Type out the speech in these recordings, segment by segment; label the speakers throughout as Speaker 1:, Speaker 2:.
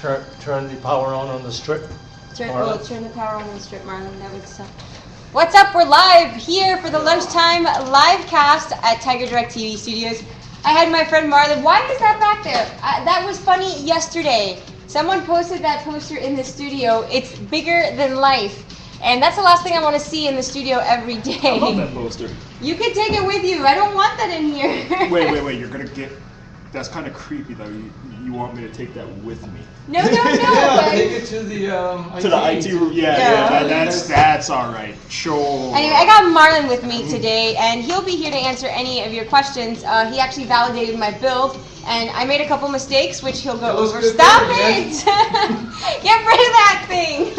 Speaker 1: turn the power on the strip.
Speaker 2: Turn the power on the strip, Marlon. That would suck. What's up? We're live here for the lunchtime live cast at TigerDirect TV Studios. I had my friend Marlon. Why is that back there? That was funny yesterday. Someone posted that poster in the studio. It's bigger than life. And that's the last thing I want to see in the studio every day.
Speaker 3: I love that poster.
Speaker 2: You can take it with you. I don't want that in here.
Speaker 3: Wait. You're going to get... That's kind of creepy, though. You want me to take that with me?
Speaker 2: No.
Speaker 4: Yeah, take it to the
Speaker 3: to the IT room. Yeah. That's all right. Sure.
Speaker 2: Anyway, I got Marlon with me today, and he'll be here to answer any of your questions. He actually validated my build, and I made a couple mistakes, which he'll go over. Stop it! Get rid of that thing!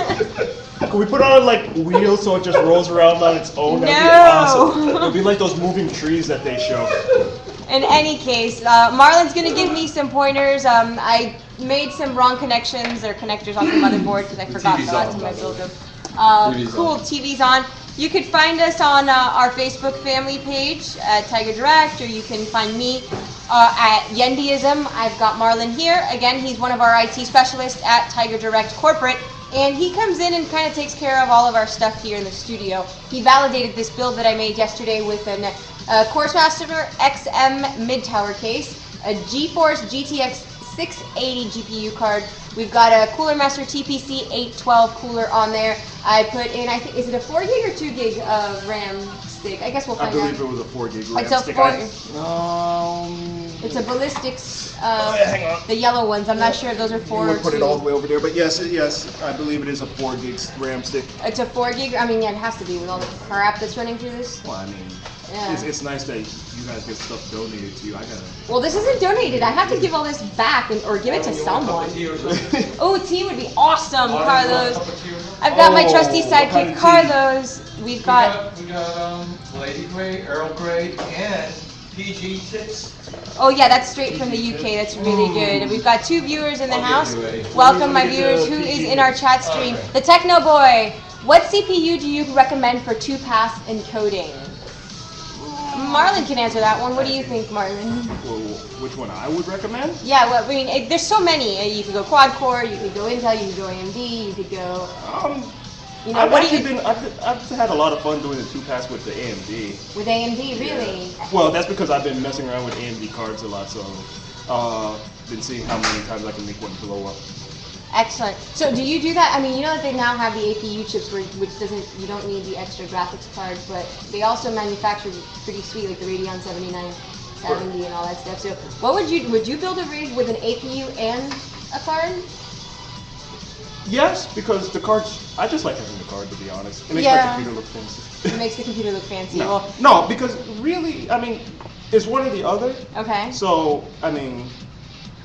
Speaker 3: Can we put on like wheels so it just rolls around on its own? That'd be awesome. It would be like those moving trees that they show.
Speaker 2: In any case, Marlon's going to give me some pointers. I made some wrong connections or connectors off the motherboard because I forgot the last time I built them. Cool, TV's on. You could find us on our Facebook family page at TigerDirect, or you can find me at Yendyism. I've got Marlon here. Again, he's one of our IT specialists at TigerDirect Corporate. And he comes in and kind of takes care of all of our stuff here in the studio. He validated this build that I made yesterday with a Coursemaster XM mid-tower case, a GeForce GTX 680 GPU card. We've got a Cooler Master TPC 812 cooler on there. I put in, I think, is it a 4 gig or 2 gig RAM stick? I guess we'll find out.
Speaker 3: I believe it was a 4 gig RAM stick.
Speaker 2: It's a Ballistics,
Speaker 3: hang on.
Speaker 2: the yellow ones. I'm not sure if those are 4 or 2.
Speaker 3: Put it all the way over there, but yes, I believe it is a 4 gig RAM stick.
Speaker 2: It's a 4 gig? I mean, yeah, it has to be with all the crap that's running through this.
Speaker 3: Well, I mean, it's nice that you guys get stuff donated to you.
Speaker 2: Well, this isn't donated. I have to give all this back or give it to someone. Oh, tea would be awesome, Carlos. I've got my trusty sidekick, Carlos. We got
Speaker 4: Lady Grey, Earl Grey, and PG6.
Speaker 2: Oh yeah, that's straight from the UK. That's really good. We've got 2 viewers in the house. Welcome, my viewers. Who is in our chat stream? The Techno Boy. What CPU do you recommend for 2-pass encoding? Marlon can answer that one. What do you think, Marlon?
Speaker 3: Well, which one I would recommend?
Speaker 2: Yeah, well, I mean, there's so many. You could go quad core, you could go Intel, you could go AMD, you could go.
Speaker 3: I've had a lot of fun doing the 2-pass with the AMD.
Speaker 2: With AMD, really?
Speaker 3: Yeah. Well, that's because I've been messing around with AMD cards a lot, so been seeing how many times I can make one blow up.
Speaker 2: Excellent. So do you do that? I mean, you know that they now have the APU chips, which doesn't, you don't need the extra graphics card, but they also manufacture pretty sweet, like the Radeon 7970 and all that stuff. So what would you build a rig with an APU and a card?
Speaker 3: Yes, because the cards, I just like having the card, to be honest. It makes my computer look fancy.
Speaker 2: It makes the computer look fancy.
Speaker 3: No, because really, I mean, it's one or the other.
Speaker 2: Okay.
Speaker 3: So, I mean...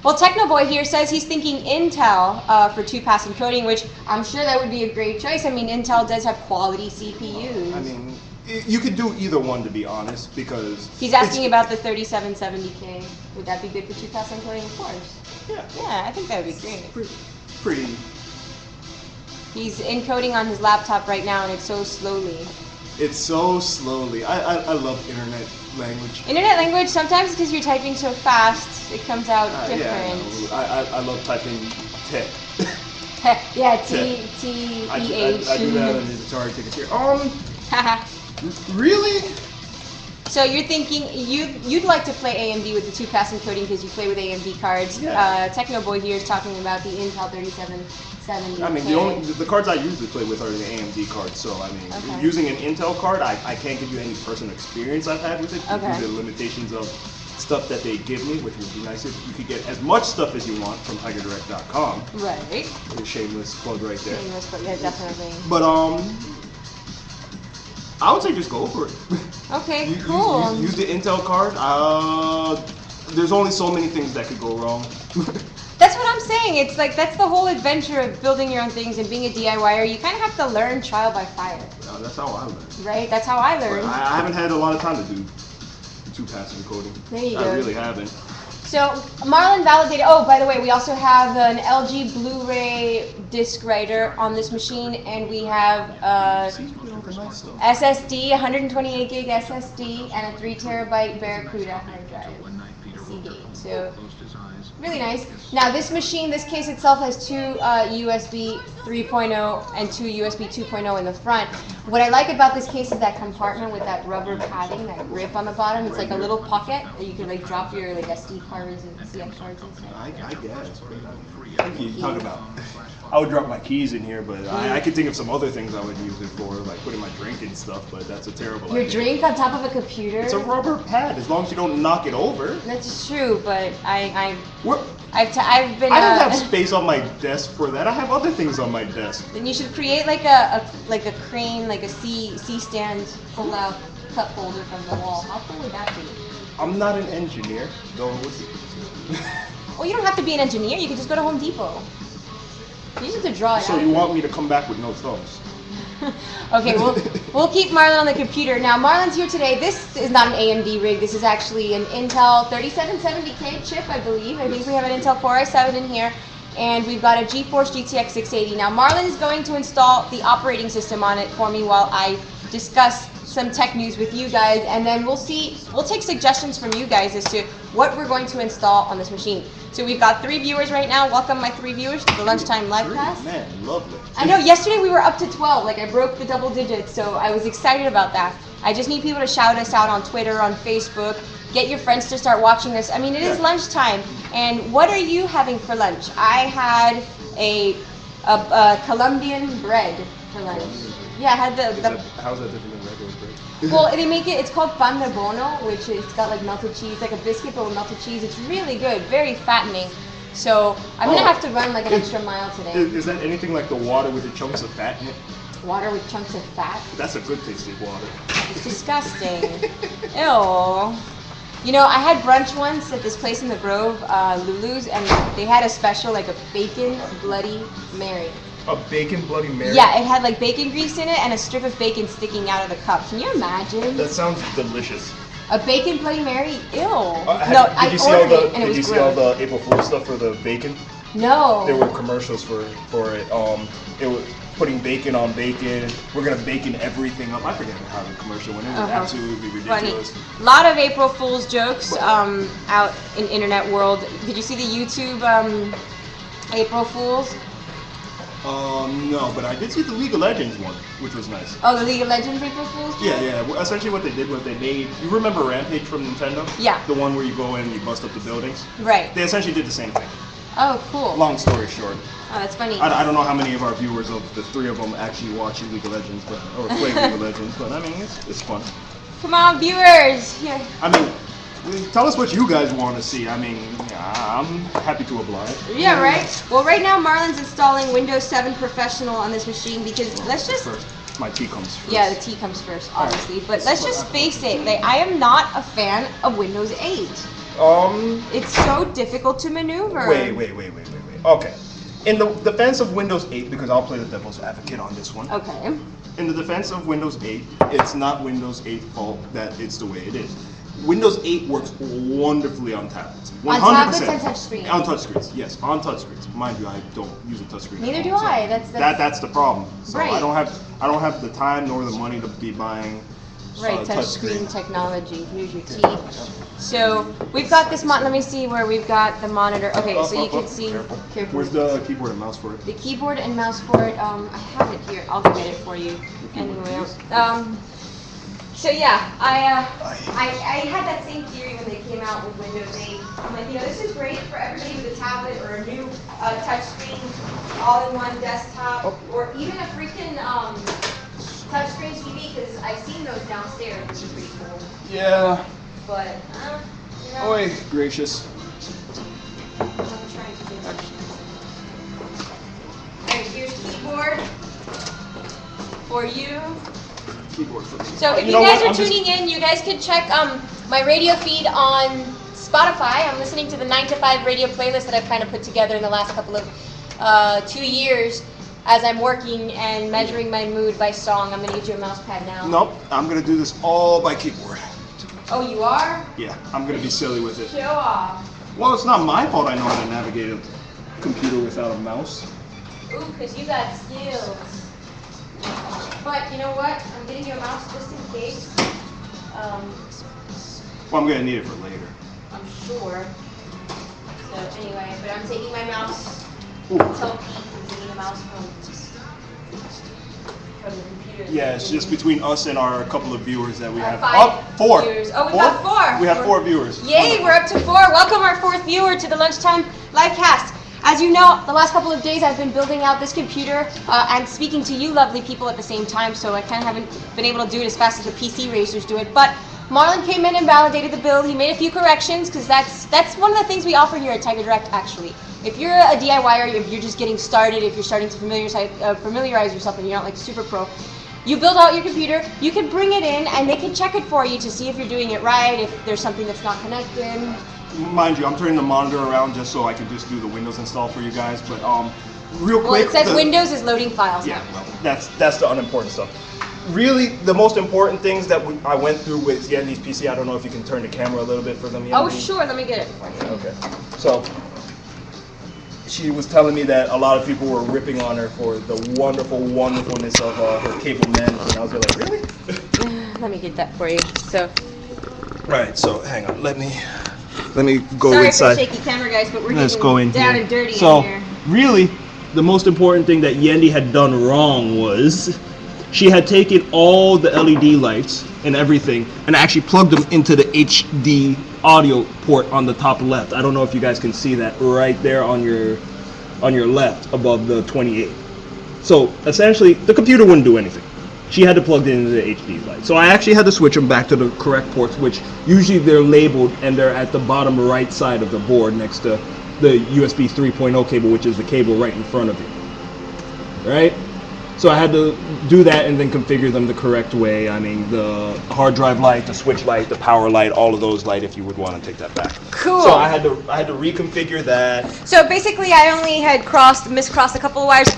Speaker 2: Well, Technoboy here says he's thinking Intel for 2-pass encoding, which I'm sure that would be a great choice. I mean, Intel does have quality CPUs.
Speaker 3: I mean, you could do either one, to be honest, because...
Speaker 2: He's asking about the 3770K. Would that be good for 2-pass encoding? Of course. Yeah, I think that would be great.
Speaker 3: Pretty.
Speaker 2: He's encoding on his laptop right now, and it's so slowly.
Speaker 3: It's so slowly. I love internet language.
Speaker 2: Internet language, sometimes because you're typing so fast, it comes out different.
Speaker 3: Yeah, I love typing tech.
Speaker 2: Yeah, T-E-H.
Speaker 3: I do that on the Atari tickets here. Really?
Speaker 2: So you're thinking you'd like to play AMD with the 2-pass encoding because you play with AMD cards.
Speaker 3: Yeah.
Speaker 2: Technoboy here is talking about the Intel 3770.
Speaker 3: I mean, the cards I usually play with are the AMD cards. So I mean, using an Intel card, I can't give you any personal experience I've had with it due to the limitations of stuff that they give me, which would be nice if you could get as much stuff as you want from TigerDirect.com.
Speaker 2: Right.
Speaker 3: A shameless plug right there.
Speaker 2: Shameless plug, yeah, definitely.
Speaker 3: But I would say just go for it.
Speaker 2: Okay, cool.
Speaker 3: Use the Intel card. There's only so many things that could go wrong.
Speaker 2: That's what I'm saying. It's like, that's the whole adventure of building your own things and being a DIYer. You kind of have to learn trial by fire.
Speaker 3: That's how I learned.
Speaker 2: Right? That's how I learned.
Speaker 3: I haven't had a lot of time to do 2-pass encoding.
Speaker 2: There you go.
Speaker 3: I really haven't.
Speaker 2: So Marlon validated, oh, by the way, we also have an LG Blu-ray disc writer on this machine, and we have SSD, 128 gig SSD, and a 3 terabyte Barracuda hard drive. Seagate. So Really nice. Now this machine, this case itself has two USB 3.0 and two USB 2.0 in the front. What I like about this case is that compartment with that rubber padding, that grip on the bottom. It's like a little pocket that you can like drop your like SD cards and CF cards inside.
Speaker 3: I guess. You talk about. I would drop my keys in here, but I could think of some other things I would use it for, like putting my drink and stuff. But that's a terrible idea.
Speaker 2: Your drink on top of a computer?
Speaker 3: It's a rubber pad, as long as you don't knock it over.
Speaker 2: That's true, but I've been.
Speaker 3: I don't have space on my desk for that. I have other things on my desk.
Speaker 2: Then you should create like a crane, like a C stand pull out cup holder from the wall. How cool would that be?
Speaker 3: I'm not an engineer, though.
Speaker 2: Well, you don't have to be an engineer. You can just go to Home Depot. You just have to draw it out.
Speaker 3: So you want me to come back with no thumbs?
Speaker 2: Okay, we'll keep Marlon on the computer. Now, Marlon's here today. This is not an AMD rig. This is actually an Intel 3770K chip, I believe. I think we have an Intel Core i7 in here. And we've got a GeForce GTX 680. Now, Marlon is going to install the operating system on it for me while I discuss some tech news with you guys. And then we'll take suggestions from you guys as to what we're going to install on this machine. So we've got 3 viewers right now. Welcome my 3 viewers to the Lunchtime Live Cast.
Speaker 3: Man, lovely.
Speaker 2: I know, yesterday we were up to 12, like I broke the double digits, so I was excited about that. I just need people to shout us out on Twitter, on Facebook, get your friends to start watching this. I mean, it is lunchtime, and what are you having for lunch? I had a Colombian bread for lunch. Yeah, I had
Speaker 3: How's that different than regular bread?
Speaker 2: well, they make it, it's called pan de bono, which it's got like melted cheese, like a biscuit but with melted cheese. It's really good, very fattening. So I'm gonna have to run like an extra mile today.
Speaker 3: Is that anything like the water with the chunks of fat in it?
Speaker 2: Water with chunks of fat?
Speaker 3: That's a good tasting water.
Speaker 2: It's disgusting. Ew. You know, I had brunch once at this place in the Grove, Lulu's, and they had a special, like a bacon Bloody Mary.
Speaker 3: A bacon Bloody Mary?
Speaker 2: Yeah, it had like bacon grease in it and a strip of bacon sticking out of the cup. Can you imagine?
Speaker 3: That sounds delicious.
Speaker 2: A bacon Bloody Mary? Ew.
Speaker 3: No,
Speaker 2: I ordered it and it was gross.
Speaker 3: Did you see all the April Fool stuff for the bacon?
Speaker 2: No.
Speaker 3: There were commercials for it. It was putting bacon on bacon. We're gonna bacon everything up. I forget how the commercial went. It was absolutely ridiculous.
Speaker 2: Funny. A lot of April Fool's jokes out in internet world. Did you see the YouTube April Fools?
Speaker 3: No, but I did see the League of Legends one, which was nice.
Speaker 2: Oh, the League of Legends April Fools?
Speaker 3: Yeah. Well, essentially what they did was they made, you remember Rampage from Nintendo?
Speaker 2: Yeah.
Speaker 3: The one where you go in and you bust up the buildings?
Speaker 2: Right.
Speaker 3: They essentially did the same thing.
Speaker 2: Oh, cool.
Speaker 3: Long story short.
Speaker 2: Oh, that's funny.
Speaker 3: I don't know how many of our viewers of the 3 of them actually watch League of Legends, or play League of Legends, but I mean, it's fun.
Speaker 2: Come on, viewers! Here.
Speaker 3: I mean, tell us what you guys want to see. I mean, I'm happy to oblige.
Speaker 2: Yeah, right? Well, right now Marlon's installing Windows 7 Professional on this machine because let's just...
Speaker 3: First, my tea comes first.
Speaker 2: Yeah, the tea comes first, obviously. But let's just face it, like, I am not a fan of Windows 8. It's so difficult to maneuver.
Speaker 3: Wait. Okay. In the defense of Windows 8, because I'll play the devil's advocate on this one.
Speaker 2: Okay.
Speaker 3: In the defense of Windows 8, it's not Windows 8's fault that it's the way it is. Windows 8 works wonderfully on tablets. 100%.
Speaker 2: On tablets and touchscreens?
Speaker 3: On touchscreens, yes, on touchscreens. Mind you, I don't use a touchscreen.
Speaker 2: Neither do I.
Speaker 3: That's the problem. So
Speaker 2: right.
Speaker 3: I don't have the time nor the money to be buying
Speaker 2: touchscreen technology. Here's your tea. So we've got this let me see where we've got the monitor. Okay, so you can see.
Speaker 3: Careful. Where's the keyboard and mouse for it?
Speaker 2: The keyboard and mouse for it. I have it here. I'll get it for you. Anyway. So yeah, I had that same theory when they came out with Windows 8. I'm like, this is great for everybody with a tablet or a new touchscreen, all-in-one desktop, or even a freaking touchscreen TV, because I've seen those downstairs, which is pretty cool.
Speaker 3: Yeah.
Speaker 2: But,
Speaker 3: Oy, gracious.
Speaker 2: I'm not trying to do that. Alright, here's keyboard for you. So if you guys are tuning in, you guys could check my radio feed on Spotify. I'm listening to the 9 to 5 radio playlist that I've kind of put together in the last couple of 2 years as I'm working and measuring my mood by song. I'm going to use your mouse pad now.
Speaker 3: Nope, I'm going to do this all by keyboard.
Speaker 2: Oh, you are?
Speaker 3: Yeah, I'm going to be silly with it.
Speaker 2: Show off.
Speaker 3: Well, it's not my fault I know how to navigate a computer without a mouse.
Speaker 2: Ooh, because you got skills. But you know what? I'm getting you a mouse just in case.
Speaker 3: Well, I'm going to need it for later.
Speaker 2: I'm sure. So anyway, but I'm taking my mouse.
Speaker 3: Ooh.
Speaker 2: Tell Pete I'm taking the mouse from the computer.
Speaker 3: Yeah, it's just between us and our couple of viewers that we have.
Speaker 2: 4 viewers. Oh, we got 4.
Speaker 3: We have 4 viewers.
Speaker 2: Yay, we're up to 4. Welcome our 4th viewer to the Lunchtime Live Cast. As you know, the last couple of days I've been building out this computer and speaking to you lovely people at the same time, so I kind of haven't been able to do it as fast as the PC racers do it. But Marlon came in and validated the build. He made a few corrections, because that's one of the things we offer here at TigerDirect, actually. If you're a DIYer, if you're just getting started, if you're starting to familiarize yourself and you're not like super pro, you build out your computer, you can bring it in, and they can check it for you to see if you're doing it right, if there's something that's not connected.
Speaker 3: Mind you, I'm turning the monitor around just so I can just do the Windows install for you guys, but real quick.
Speaker 2: Well, it says Windows is loading files
Speaker 3: Yeah,
Speaker 2: now.
Speaker 3: well, that's the unimportant stuff. Really, the most important things that I went through with Yendi's PC, I don't know if you can turn the camera a little bit for them, Yendi.
Speaker 2: Oh, sure, let me get it for you.
Speaker 3: Okay. So, she was telling me that a lot of people were ripping on her for the wonderful wonderfulness of her cable management. I was like, really?
Speaker 2: Let me get that for you. So.
Speaker 3: Right, so hang on, let me go
Speaker 2: Sorry
Speaker 3: inside.
Speaker 2: for the shaky camera, guys, but we're
Speaker 3: Let's
Speaker 2: getting
Speaker 3: go in
Speaker 2: down
Speaker 3: here.
Speaker 2: and dirty
Speaker 3: So,
Speaker 2: in here.
Speaker 3: really, the most important thing that Yendi had done wrong was she had taken all the LED lights and everything and actually plugged them into the HD audio port on the top left. I don't know if you guys can see that right there on your left above the 28. So essentially, the computer wouldn't do anything. She had to plug it into the HD light. So I actually had to switch them back to the correct ports, which usually they're labeled and they're at the bottom right side of the board next to the USB 3.0 cable, which is the cable right in front of you. Right? So I had to do that and then configure them the correct way. I mean, the hard drive light, the switch light, the power light, all of those light if you would want to take that back.
Speaker 2: Cool.
Speaker 3: So I had to reconfigure that.
Speaker 2: So basically, I only had miscrossed a couple of wires.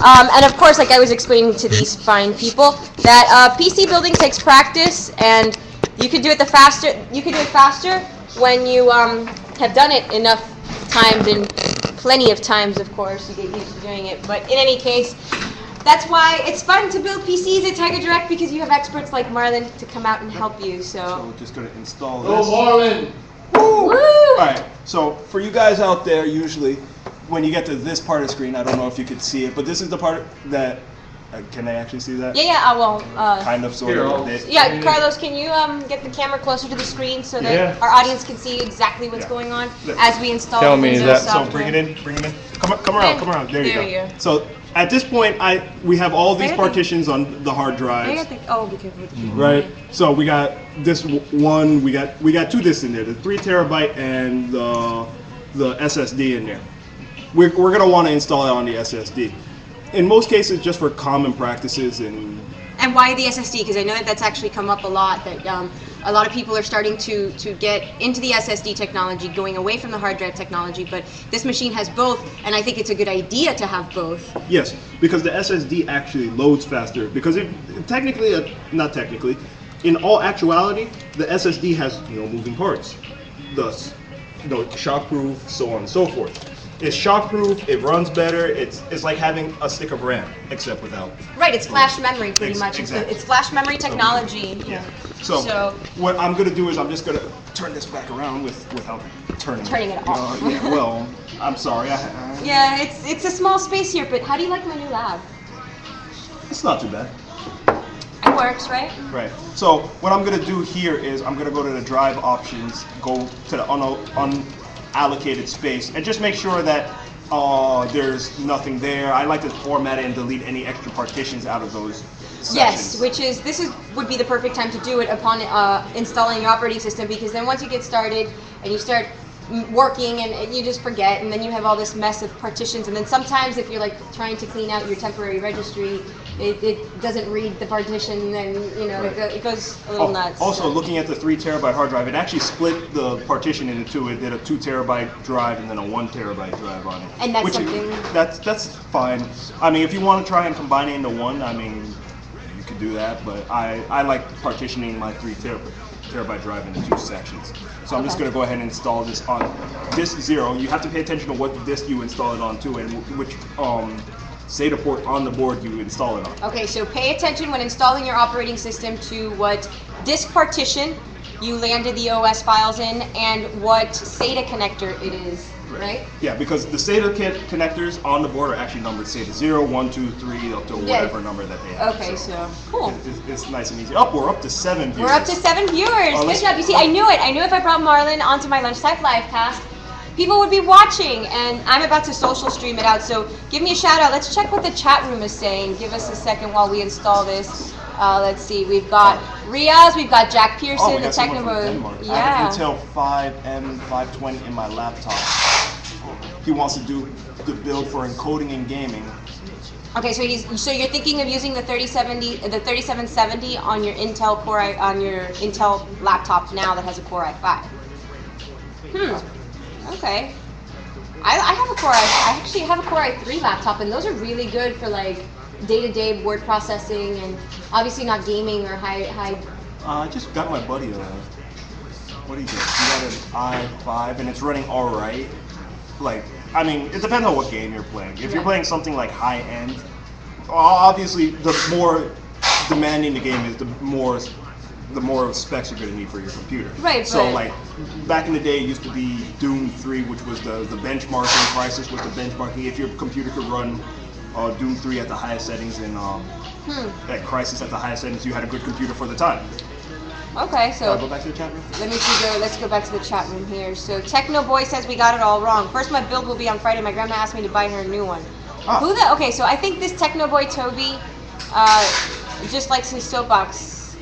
Speaker 2: And of course, like I was explaining to these fine people, that PC building takes practice, and you can do it faster when you have done it enough times, and plenty of times, of course, you get used to doing it. But in any case, that's why it's fun to build PCs at TigerDirect, because you have experts like Marlon to come out and help you. So
Speaker 3: we're just gonna install
Speaker 1: Go
Speaker 3: this.
Speaker 1: Marlon!
Speaker 3: Woo!
Speaker 2: Woo!
Speaker 3: All right. So for you guys out there, usually when you get to this part of the screen, I don't know if you could see it, but this is the part that can they actually see that?
Speaker 2: Yeah, well,
Speaker 3: Kind of, sort
Speaker 1: Here,
Speaker 3: of.
Speaker 1: I'll-
Speaker 2: yeah, Carlos, can you get the camera closer to the screen so that
Speaker 1: Yeah.
Speaker 2: our audience can see exactly what's
Speaker 3: Yeah.
Speaker 2: going on as we install
Speaker 1: Tell
Speaker 2: the
Speaker 1: me
Speaker 2: Windows
Speaker 1: that-
Speaker 3: So
Speaker 2: software?
Speaker 3: bring it in. Come around. There you
Speaker 2: There
Speaker 3: go.
Speaker 2: you go.
Speaker 3: So at this point, we have all these
Speaker 2: I got the-
Speaker 3: partitions on the hard drives.
Speaker 2: Be careful with the camera.
Speaker 3: Right. So we got this one. We got 2 disks in there. The 3 terabyte and the SSD in there. We're gonna want to install it on the SSD. In most cases, just for common practices and.
Speaker 2: And why the SSD? Because I know that that's actually come up a lot, that a lot of people are starting to get into the SSD technology, going away from the hard drive technology, but this machine has both, and I think it's a good idea to have both.
Speaker 3: Yes, because the SSD actually loads faster. Because not technically, in all actuality, the SSD has no moving parts. Thus, shockproof, so on and so forth. It's shockproof. It runs better. It's like having a stick of RAM, except without.
Speaker 2: Right, it's flash memory pretty much.
Speaker 3: Exactly.
Speaker 2: It's flash memory technology.
Speaker 3: Yeah. So what I'm gonna do is I'm just gonna turn this back around without turning
Speaker 2: it off.
Speaker 3: Yeah. Well, I'm sorry.
Speaker 2: Yeah, it's a small space here, but how do you like my new lab?
Speaker 3: It's not too bad.
Speaker 2: It works, right?
Speaker 3: Right. So what I'm gonna do here is I'm gonna go to the drive options, go to the unallocated space, and just make sure that there's nothing there. I like to format it and delete any extra partitions out of those sections.
Speaker 2: Yes, this would be the perfect time to do it upon installing your operating system, because then once you get started and you start working and you just forget, and then you have all this mess of partitions, and then sometimes if you're like trying to clean out your temporary registry, it doesn't read the partition, and
Speaker 3: Right.
Speaker 2: it goes a little nuts.
Speaker 3: Also, looking at the 3 terabyte hard drive, it actually split the partition into 2. It did a 2 terabyte drive and then a 1 terabyte drive on it.
Speaker 2: And that's something.
Speaker 3: That's fine. I mean, if you want to try and combine it into one, I mean, you could do that. But I like partitioning my 3 terabyte drive into 2 sections. So I'm just going to go ahead and install this on disk 0. You have to pay attention to what disk you install it on too, and which SATA port on the board you install it on.
Speaker 2: Okay, so pay attention when installing your operating system to what disk partition you landed the OS files in, and what SATA connector it is. right?
Speaker 3: Yeah, because the SATA connectors on the board are actually numbered SATA 0, 1, 2, 3, up to whatever number that they have.
Speaker 2: Okay, so cool.
Speaker 3: It's nice and easy. We're up to 7 viewers.
Speaker 2: We're up to 7 viewers. Good job. You see, I knew it. I knew if I brought Marlon onto my Lunchtime Livecast, people would be watching, and I'm about to social stream it out, so give me a shout out. Let's check what the chat room is saying. Give us a second while we install this. Let's see, we've got Riaz, we've got Jack Pearson, the Technobo.
Speaker 3: I have Intel 5M520 in my laptop. He wants to do the build for encoding and gaming.
Speaker 2: Okay, so you're thinking of using the 3770 on your Intel Core on your Intel laptop now that has a Core i5. Okay. I have a Core I actually have a Core i3 laptop, and those are really good for like day-to-day word processing and obviously not gaming or high.
Speaker 3: I just got my buddy what do you think? He got an i5 and it's running all right. Like, I mean, it depends on what game you're playing. If you're playing something like high-end, obviously the more demanding the game is, the more specs you're going to need for your computer.
Speaker 2: Right.
Speaker 3: So like back in the day, it used to be Doom 3, which was the benchmarking. Crisis was the benchmarking. If your computer could run Doom 3 at the highest settings and at Crisis at the highest settings, you had a good computer for the time.
Speaker 2: Okay, so
Speaker 3: go back to the chat room.
Speaker 2: Let's go back to the chat room here. So Techno Boy says we got it all wrong. First, my build will be on Friday. My grandma asked me to buy her a new one. Okay, so I think this Techno Boy Toby just likes his soapbox.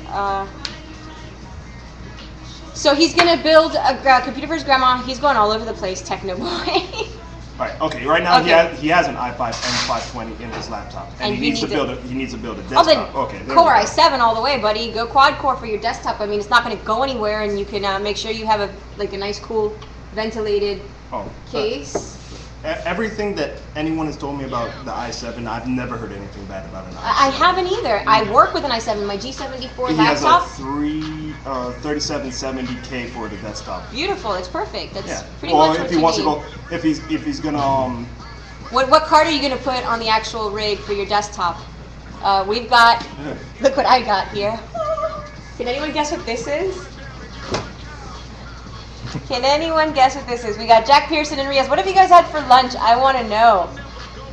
Speaker 2: So he's gonna build a computer for his grandma. He's going all over the place, Techno Boy.
Speaker 3: Right. Okay. Right now he has an i5 M520 in his laptop, and he needs to build a desktop.
Speaker 2: Core i7 all the way, buddy. Go quad core for your desktop. I mean, it's not going to go anywhere, and you can make sure you have a nice, cool, ventilated case.
Speaker 3: Everything that anyone has told me about the i7, I've never heard anything bad about an i7.
Speaker 2: I haven't either. I work with an i7. My G74 laptop.
Speaker 3: He has a 3770K for the desktop.
Speaker 2: Beautiful. It's perfect. That's pretty much what
Speaker 3: if he wants to go, if he's gonna
Speaker 2: What card are you gonna put on the actual rig for your desktop? We've got. Look what I got here. Can anyone guess what this is? Can anyone guess what this is? We got Jack Pearson and Riaz. What have you guys had for lunch? I want to know.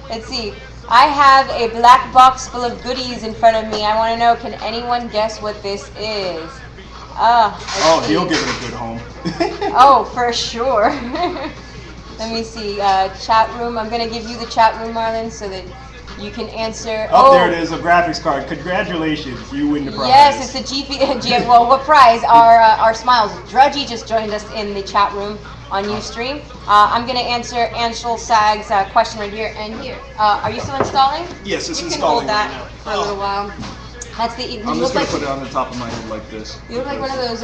Speaker 2: Let's see. I have a black box full of goodies in front of me. I want to know, can anyone guess what this is?
Speaker 3: He'll give it a good home.
Speaker 2: Oh, for sure. Let me see. Chat room. I'm going to give you the chat room, Marlon, so that you can answer.
Speaker 3: There it is, a graphics card. Congratulations, you win the prize.
Speaker 2: Yes, it's a GP. Well, what prize? Our smiles. Drudgy just joined us in the chat room on Ustream. I'm going to answer Anshul Sag's question right here and here. Are you still installing?
Speaker 3: Yes, it's installing.
Speaker 2: You can hold that
Speaker 3: right now.
Speaker 2: for a little while. That's the.
Speaker 3: I'm just going to put it on the top of my head like this.
Speaker 2: You look like one of those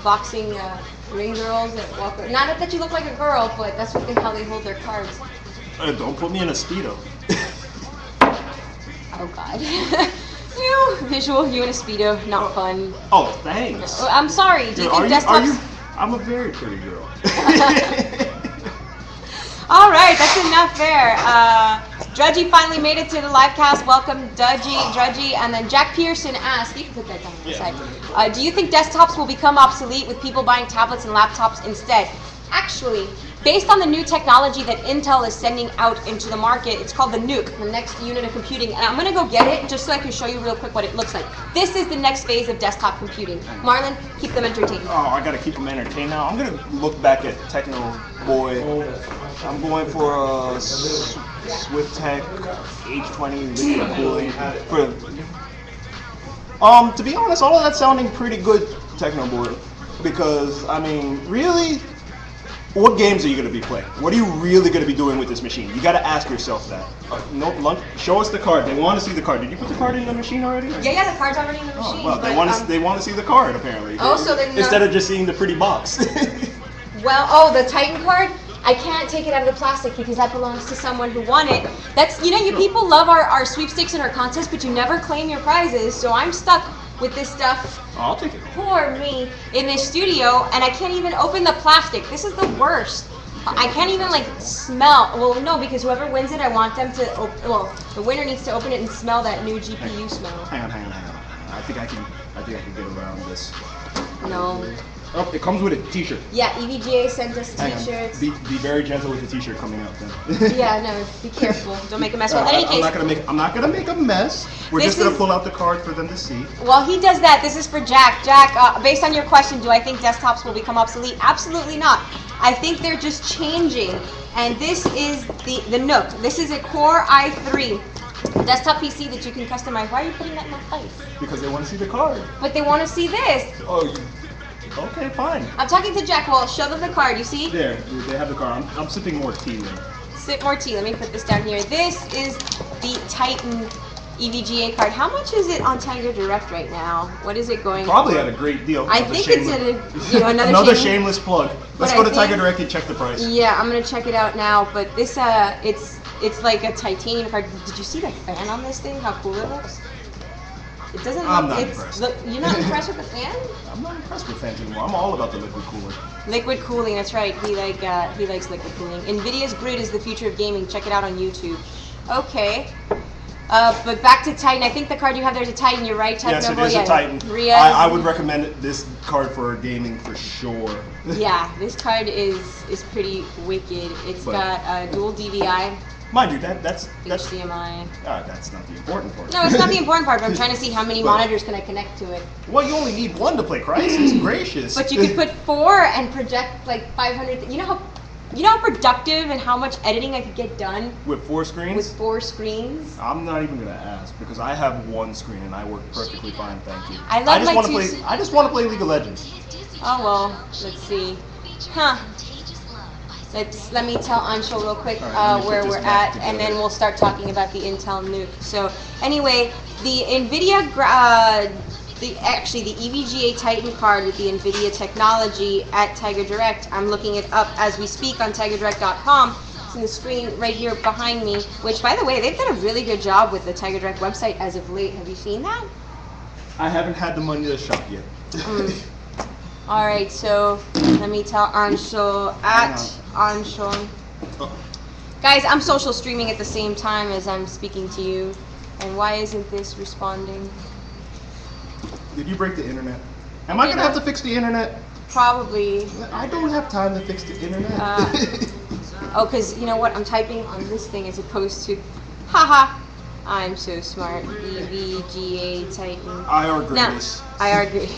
Speaker 2: boxing ring girls that walk. Not that you look like a girl, but that's how they hold their cards.
Speaker 3: Don't put me in a Speedo.
Speaker 2: Oh God. Visual, you in a Speedo, not fun.
Speaker 3: Oh, thanks.
Speaker 2: I'm sorry. Do you think desktops?
Speaker 3: I'm a very pretty girl.
Speaker 2: All right, that's enough there. Drudgy finally made it to the live cast. Welcome, Drudgy. And then Jack Pearson asked, you can put that down on the side. Do you think desktops will become obsolete with people buying tablets and laptops instead? Actually, based on the new technology that Intel is sending out into the market, it's called the NUC, the next unit of computing. And I'm going to go get it just so I can show you real quick what it looks like. This is the next phase of desktop computing. Marlon, keep them entertained.
Speaker 3: I got to keep them entertained now. I'm going to look back at Techno Boy. I'm going for a SwiftTech H20 liquid cooling. To be honest, all of that's sounding pretty good, Techno Boy. Because, I mean, really, what games are you going to be playing? What are you really going to be doing with this machine? You got to ask yourself that. Show us the card. They want to see the card. Did you put the card in the machine already?
Speaker 2: Yeah, the card's already in the machine.
Speaker 3: Well, they want to see the card apparently. Instead of just seeing the pretty box.
Speaker 2: Well, the Titan card. I can't take it out of the plastic because that belongs to someone who won it. That's you people love our sweepstakes and our contests, but you never claim your prizes. So I'm stuck with this stuff.
Speaker 3: I'll take it.
Speaker 2: Poor me in this studio, and I can't even open the plastic. This is the worst. I can't even smell. Well, no, because whoever wins it, I want them to. The winner needs to open it and smell that new GPU smell.
Speaker 3: Hang on. I think I can get around this.
Speaker 2: No.
Speaker 3: Oh, it comes with a t-shirt.
Speaker 2: Yeah, EVGA sent us
Speaker 3: Hang on.
Speaker 2: t-shirts.
Speaker 3: Be very gentle with the t-shirt coming out then.
Speaker 2: Yeah, no, be careful. Don't make a mess. Well, in any
Speaker 3: I'm
Speaker 2: case,
Speaker 3: not gonna make a mess. We're
Speaker 2: This
Speaker 3: just gonna
Speaker 2: is-
Speaker 3: pull out the card for them to see.
Speaker 2: while he does that, this is for Jack. Jack, based on your question, do I think desktops will become obsolete? Absolutely not. I think they're just changing. And this is the Nook. This is a Core i3 desktop PC that you can customize. Why are you putting that in my face?
Speaker 3: Because they want to see the card.
Speaker 2: But they want to see this.
Speaker 3: Oh, okay, fine.
Speaker 2: I'm talking to Jack. Well, show them the card. You see?
Speaker 3: There, they have the card. I'm sipping more tea then.
Speaker 2: Sip more tea. Let me put this down here. This is the Titan EVGA card. How much is it on TigerDirect right now? What is it going
Speaker 3: Probably
Speaker 2: for?
Speaker 3: at a great deal.
Speaker 2: I think it's at a, another
Speaker 3: another
Speaker 2: shameless-
Speaker 3: shameless plug. Let's
Speaker 2: But
Speaker 3: go
Speaker 2: I
Speaker 3: to
Speaker 2: think-
Speaker 3: TigerDirect and check the price.
Speaker 2: Yeah, I'm gonna check it out now. But this, it's like a titanium card. Did you see the fan on this thing? How cool it looks. It doesn't look.
Speaker 3: I'm not
Speaker 2: it's,
Speaker 3: impressed.
Speaker 2: Look, you're not impressed with the fan?
Speaker 3: I'm not impressed with fans anymore. I'm all about the liquid cooler.
Speaker 2: Liquid cooling. That's right. He likes liquid cooling. Nvidia's Grid is the future of gaming. Check it out on YouTube. Okay. But back to Titan. I think the card you have there is a Titan. You're right, Titan.
Speaker 3: Yes, it is a Titan.
Speaker 2: Rhea
Speaker 3: I would recommend this card for gaming for sure.
Speaker 2: Yeah, this card is pretty wicked. It's
Speaker 3: But-
Speaker 2: got dual DVI,
Speaker 3: Mind you, that's
Speaker 2: HDMI.
Speaker 3: that's not the important part.
Speaker 2: No, it's not the important part, but I'm trying to see how many
Speaker 3: But-
Speaker 2: monitors can I connect to it.
Speaker 3: Well, you only need one to play Crisis. Gracious.
Speaker 2: But you could put 4 and project like 500. You know how productive and how much editing I could get done
Speaker 3: with 4 screens.
Speaker 2: with 4 screens?
Speaker 3: I'm not even gonna ask because I have 1 screen and I work perfectly fine. Thank you.
Speaker 2: I love
Speaker 3: just
Speaker 2: my
Speaker 3: wanna
Speaker 2: two
Speaker 3: play.
Speaker 2: s-
Speaker 3: I just want to play League of Legends.
Speaker 2: Oh well, let's see. Huh. Let me tell Anshul real quick
Speaker 3: All right, let me put
Speaker 2: where
Speaker 3: this
Speaker 2: we're
Speaker 3: back
Speaker 2: at, and then
Speaker 3: together.
Speaker 2: we'll start talking about the Intel Nuke. So anyway, the NVIDIA, the EVGA Titan card with the NVIDIA technology at TigerDirect. I'm looking it up as we speak on TigerDirect.com. It's in the screen right here behind me. Which, by the way, they've done a really good job with the TigerDirect website as of late. Have you seen that?
Speaker 3: I haven't had the money to shop yet.
Speaker 2: All right, so let me tell Anshul at Anshul.
Speaker 3: Oh.
Speaker 2: Guys, I'm social streaming at the same time as I'm speaking to you. And why isn't this responding?
Speaker 3: Did you break the internet? Am I gonna have to fix the internet?
Speaker 2: Probably.
Speaker 3: I don't have time to fix the internet.
Speaker 2: Oh, because you know what? I'm typing on this thing as opposed to. Haha. I'm so smart. EVGA Titan.
Speaker 3: IR
Speaker 2: Now,
Speaker 3: greatness.
Speaker 2: I agree.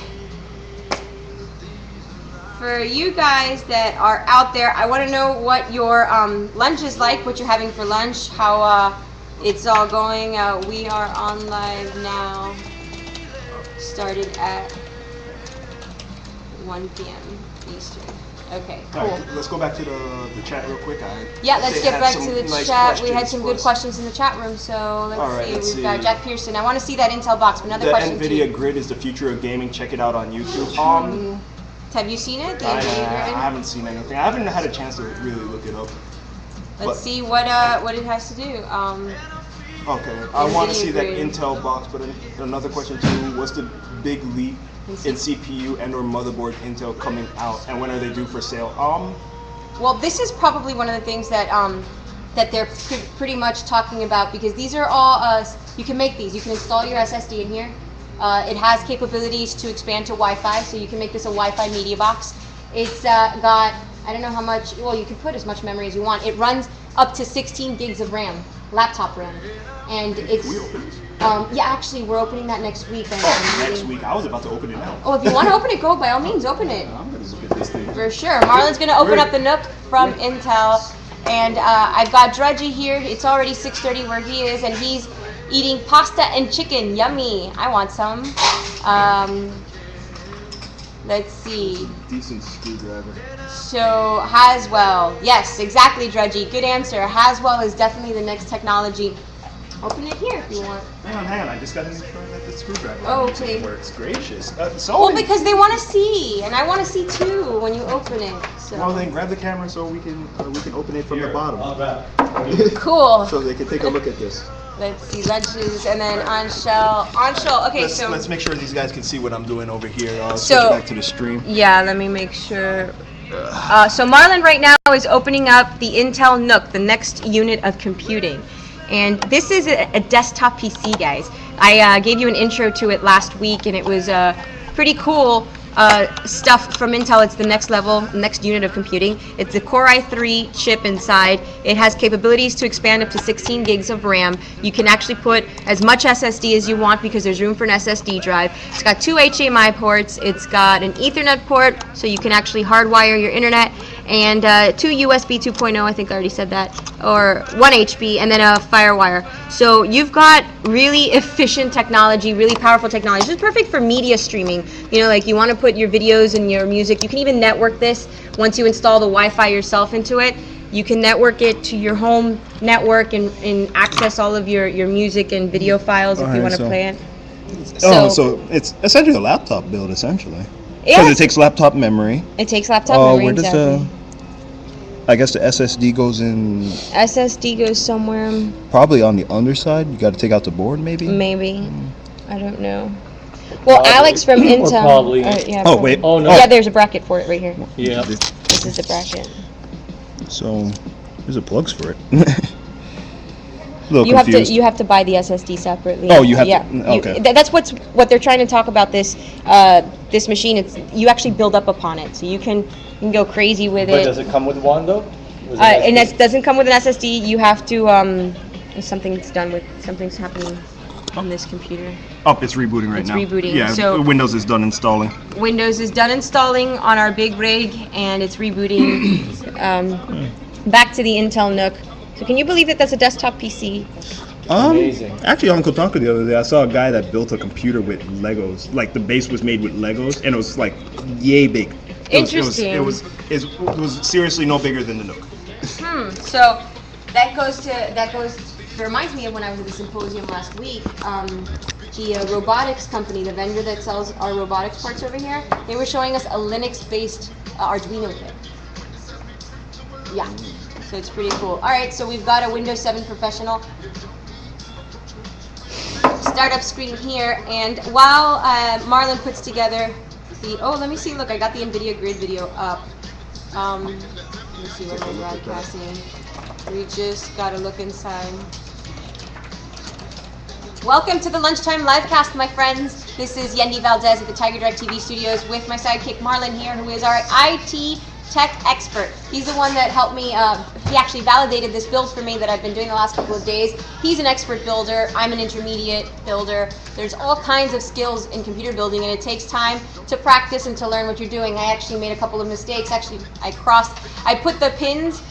Speaker 2: For you guys that are out there, I want to know what your lunch is like, what you're having for lunch, how it's all going. We are on live now. Started at 1 p.m. Eastern. Okay,
Speaker 3: All
Speaker 2: cool.
Speaker 3: right, let's go back to the chat real quick.
Speaker 2: Yeah, let's
Speaker 3: they
Speaker 2: get
Speaker 3: had
Speaker 2: back
Speaker 3: some
Speaker 2: to the
Speaker 3: nice
Speaker 2: chat. We had
Speaker 3: questions
Speaker 2: some
Speaker 3: for
Speaker 2: good
Speaker 3: us.
Speaker 2: questions in the chat room, so let's
Speaker 3: All right,
Speaker 2: see.
Speaker 3: let's
Speaker 2: We've got
Speaker 3: see.
Speaker 2: Jack Pearson. I want to see that Intel box. But another
Speaker 3: The
Speaker 2: question
Speaker 3: NVIDIA
Speaker 2: too.
Speaker 3: Grid is the future of gaming. Check it out on YouTube.
Speaker 2: Have you seen it? The
Speaker 3: I
Speaker 2: NVIDIA Grid?
Speaker 3: haven't seen anything. I haven't had a chance to really look it up.
Speaker 2: Let's
Speaker 3: but-
Speaker 2: see what it has to do.
Speaker 3: Okay, I want to
Speaker 2: NVIDIA
Speaker 3: see that
Speaker 2: Grid.
Speaker 3: Intel box. But another question too: what's the big leap in CPU and/or motherboard Intel coming out, and when are they due for sale?
Speaker 2: Well, this is probably one of the things that that they're pretty much talking about, because these are all you can make these. You can install your SSD in here. It has capabilities to expand to Wi-Fi, so you can make this a Wi-Fi media box. It's got, I don't know how much. Well, you can put as much memory as you want. It runs up to 16 gigs of RAM, laptop RAM, and it's.
Speaker 3: We open this?
Speaker 2: Yeah, actually, we're opening that next week.
Speaker 3: Next week. I was about to open it now.
Speaker 2: Oh, if you want to open it, go by all means, open it.
Speaker 3: I'm gonna look at this thing.
Speaker 2: For sure. Marlon's going to open up the Nook from Intel. And I've got Drudgy here. It's already 6:30 where he is, and he's eating pasta and chicken. Yummy. I want some. Let's see.
Speaker 3: Decent screwdriver.
Speaker 2: So, Haswell. Yes, exactly, Drudgy. Good answer. Haswell is definitely the next technology. Open it here if you want.
Speaker 3: Hang on. I just gotta make sure that the screwdriver
Speaker 2: Oh, okay.
Speaker 3: works. Gracious.
Speaker 2: Well, because they want to see, and I want to see too when you open it. So.
Speaker 3: Well, then grab the camera so we can open it from the bottom,
Speaker 2: Cool.
Speaker 3: so they can take a look at this.
Speaker 2: Let's see, lunches, and then Anshul. Okay, so
Speaker 3: Let's make sure these guys can see what I'm doing over here.
Speaker 2: So-
Speaker 3: Switch back to the stream.
Speaker 2: yeah, let me make sure. So Marlon right now is opening up the Intel Nook, the next unit of computing, and this is a desktop PC, guys. I gave you an intro to it last week, and it was pretty cool. stuff from Intel. It's the next level, next unit of computing. It's the Core i3 chip inside. It has capabilities to expand up to 16 gigs of RAM. You can actually put as much SSD as you want because there's room for an SSD drive. It's got 2 HDMI ports. It's got an Ethernet port, so you can actually hardwire your internet, and 2 USB 2.0, I think I already said that, or 1 HP, and then a FireWire. So you've got really efficient technology, really powerful technology. This is perfect for media streaming. You know, like you want to put your videos and your music. You can even network this once you install the Wi-Fi yourself into it. You can network it to your home network and access all of your music and video files if you want to play it.
Speaker 3: So it's essentially a laptop build, essentially.
Speaker 2: Yeah.
Speaker 3: Because it takes laptop memory.
Speaker 2: It takes laptop memory,
Speaker 3: where does
Speaker 2: exactly.
Speaker 3: I guess the SSD goes in...
Speaker 2: SSD goes somewhere...
Speaker 3: Probably on the underside. You got to take out the board, maybe?
Speaker 2: Maybe. I don't know. Well, Alex from Intel...
Speaker 1: probably...
Speaker 3: wait.
Speaker 1: Oh, no.
Speaker 2: Yeah, there's a bracket for it right here.
Speaker 1: Yeah.
Speaker 2: This is the bracket.
Speaker 3: So, there's a plugs for it.
Speaker 2: You have to buy the SSD separately.
Speaker 3: Oh, you have
Speaker 2: to.
Speaker 3: Okay.
Speaker 2: That's what they're trying to talk about this this machine. It's you actually build up upon it, so you can go crazy with
Speaker 1: But
Speaker 2: it.
Speaker 1: does it come with one though?
Speaker 2: And that doesn't come with an SSD. You have to something's happening on this computer.
Speaker 3: Oh, it's rebooting right
Speaker 2: It's
Speaker 3: now.
Speaker 2: rebooting,
Speaker 3: Yeah,
Speaker 2: so-
Speaker 3: Windows is done installing.
Speaker 2: Windows is done installing on our big rig, and it's rebooting back to the Intel NUC. So can you believe that that's a desktop PC?
Speaker 1: Amazing.
Speaker 3: Actually, on Kotaku the other day, I saw a guy that built a computer with Legos. Like the base was made with Legos, and it was like yay big.
Speaker 2: Interesting.
Speaker 3: It was seriously no bigger than the Nook.
Speaker 2: So that reminds me of when I was at the symposium last week. The robotics company, the vendor that sells our robotics parts over here, they were showing us a Linux-based Arduino kit. Yeah, so it's pretty cool. All right, so we've got a Windows 7 Professional startup screen here, and while Marlon puts together let me see, look, I got the NVIDIA grid video up. Let me see what we're broadcasting. We just gotta look inside. Welcome to the Lunchtime Livecast, my friends. This is Yendi Valdez at the TigerDirect TV studios with my sidekick Marlon here, who is our IT tech expert. He's the one that helped me, he actually validated this build for me that I've been doing the last couple of days. He's an expert builder, I'm an intermediate builder. There's all kinds of skills in computer building, and it takes time to practice and to learn what you're doing. I actually made a couple of mistakes. Actually, I put the pins,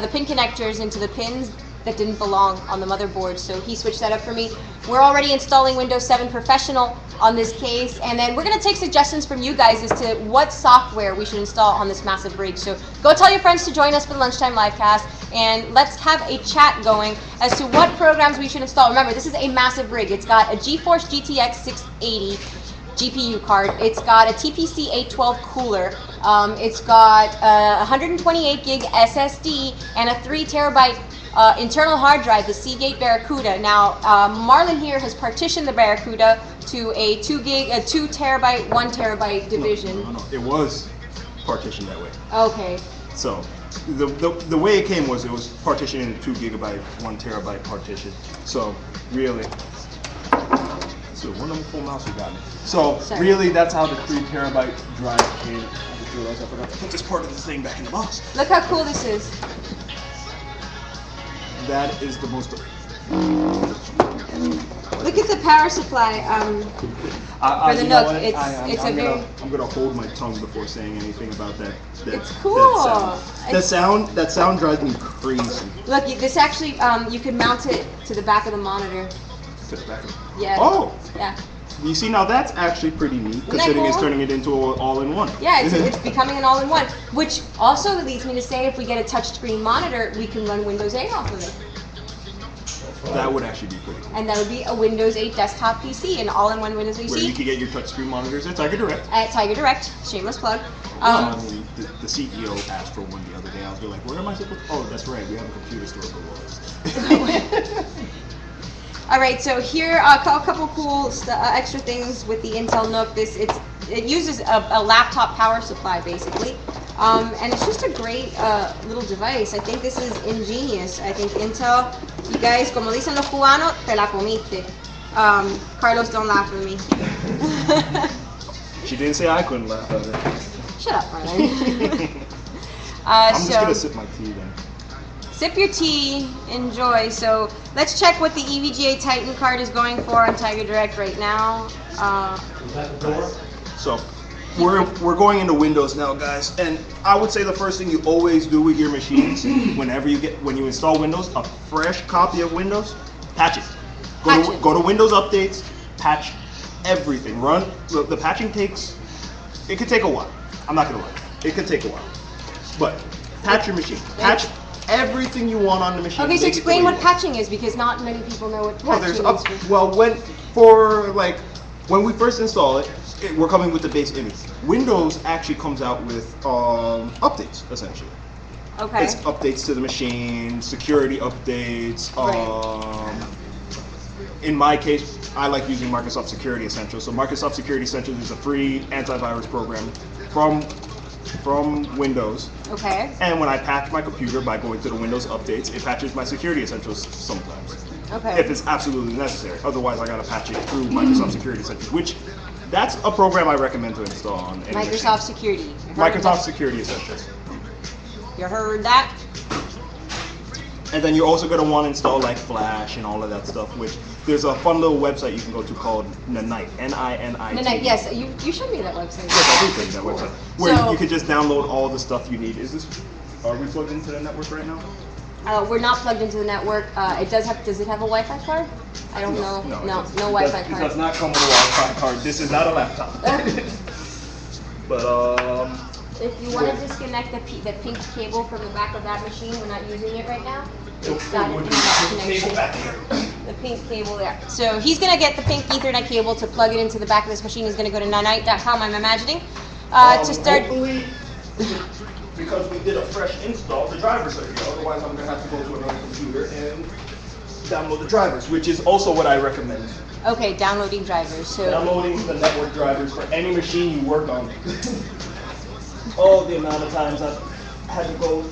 Speaker 2: the pin connectors into the pins that didn't belong on the motherboard, so he switched that up for me. We're already installing Windows 7 Professional on this case, and then we're going to take suggestions from you guys as to what software we should install on this massive rig. So go tell your friends to join us for the Lunchtime Livecast, and let's have a chat going as to what programs we should install. Remember, this is a massive rig. It's got a GeForce GTX 680 GPU card. It's got a TPC 812 cooler. It's got a 128 gig SSD and a 3 terabyte internal hard drive, the Seagate Barracuda. Now, Marlon here has partitioned the Barracuda to a 2 terabyte, 1 terabyte division.
Speaker 3: No. It was partitioned that way.
Speaker 2: Okay.
Speaker 3: So, the way it came was partitioned in a 2 gigabyte, 1 terabyte partition. So, really, so one of them full mouse you got me. So, really, that's how the 3 terabyte drive came. I just realized I forgot to put this part of the thing back in the box.
Speaker 2: Look how cool this is.
Speaker 3: That is the most.
Speaker 2: Look at the power supply for the Nook.
Speaker 3: I'm gonna hold my tongue before saying anything about that.
Speaker 2: It's cool.
Speaker 3: That sound drives me crazy.
Speaker 2: Look, this actually you can mount it to the back of the monitor.
Speaker 3: To the back of it.
Speaker 2: Yeah.
Speaker 3: Oh.
Speaker 2: Yeah.
Speaker 3: You see, now that's actually pretty neat, considering it's turning it into all-in-one.
Speaker 2: Yeah, it's becoming an all-in-one, which also leads me to say if we get a touchscreen monitor, we can run Windows 8 off of it.
Speaker 3: That would actually be pretty cool.
Speaker 2: And that would be a Windows 8 desktop PC, an all-in-one Windows PC.
Speaker 3: Where you can get your touchscreen monitors at TigerDirect.
Speaker 2: At TigerDirect, shameless plug.
Speaker 3: The CEO asked for one the other day. I was like, where am I supposed to? Oh, that's right, we have a computer store below us.
Speaker 2: All right, so here are a couple cool extra things with the Intel NUC. It uses a laptop power supply basically, and it's just a great little device. I think this is ingenious. I think Intel, you guys, como dicen los cubanos, te la comiste. Carlos, don't laugh at me.
Speaker 3: She didn't say I couldn't laugh at it.
Speaker 2: Shut up, Marlon.
Speaker 3: I'm just gonna sip my tea then.
Speaker 2: Sip your tea, enjoy. So let's check what the EVGA Titan card is going for on TigerDirect right now.
Speaker 4: Is that the door?
Speaker 3: So we're going into Windows now, guys, and I would say the first thing you always do with your machines, when you install Windows, a fresh copy of Windows, patch it. Go to Windows Updates, patch everything. Run the patching it could take a while. I'm not gonna lie, it could take a while, but patch your machine. Patch everything you want on the machine.
Speaker 2: Okay, so explain what patching is, because not many people know what patching is.
Speaker 3: When we first install it, we're coming with the base image. Windows actually comes out with updates, essentially.
Speaker 2: Okay.
Speaker 3: It's updates to the machine, security updates. In my case, I like using Microsoft Security Essentials. So Microsoft Security Essentials is a free antivirus program from Windows.
Speaker 2: Okay.
Speaker 3: And when I patch my computer by going to the Windows updates, it patches my Security Essentials sometimes.
Speaker 2: Okay.
Speaker 3: If it's absolutely necessary. Otherwise, I gotta patch it through Microsoft Security Essentials, which that's a program I recommend to install on any
Speaker 2: Microsoft
Speaker 3: machine.
Speaker 2: Security.
Speaker 3: Microsoft Security Essentials.
Speaker 2: You heard that?
Speaker 3: And then you're also gonna want to install like Flash and all of that stuff, which there's a fun little website you can go to called Nanite, N-I-N-I-T.
Speaker 2: Nanite, yes, you showed me that website.
Speaker 3: Yes, I do think that website. Where
Speaker 2: So-
Speaker 3: you could just download all the stuff you need. Are we plugged into the network right now?
Speaker 2: We're not plugged into the network. Does it have a Wi-Fi card? I don't know. No Wi-Fi
Speaker 3: It
Speaker 2: card.
Speaker 3: does not come with a Wi-Fi card. This is not a laptop. But
Speaker 2: If you want to disconnect the pink cable from the back of that machine, we're not using it right now. It's got an internet connection. The pink cable there. So he's going to get the pink Ethernet cable to plug it into the back of this machine. He's going to go to nanite.com, I'm imagining, to start.
Speaker 3: Hopefully, because we did a fresh install, the drivers are here. Otherwise, I'm going to have to go to another computer and download the drivers, which is also what I recommend.
Speaker 2: Okay, downloading drivers. So
Speaker 3: Downloading the network drivers for any machine you work on. Oh, the amount of times I've had to go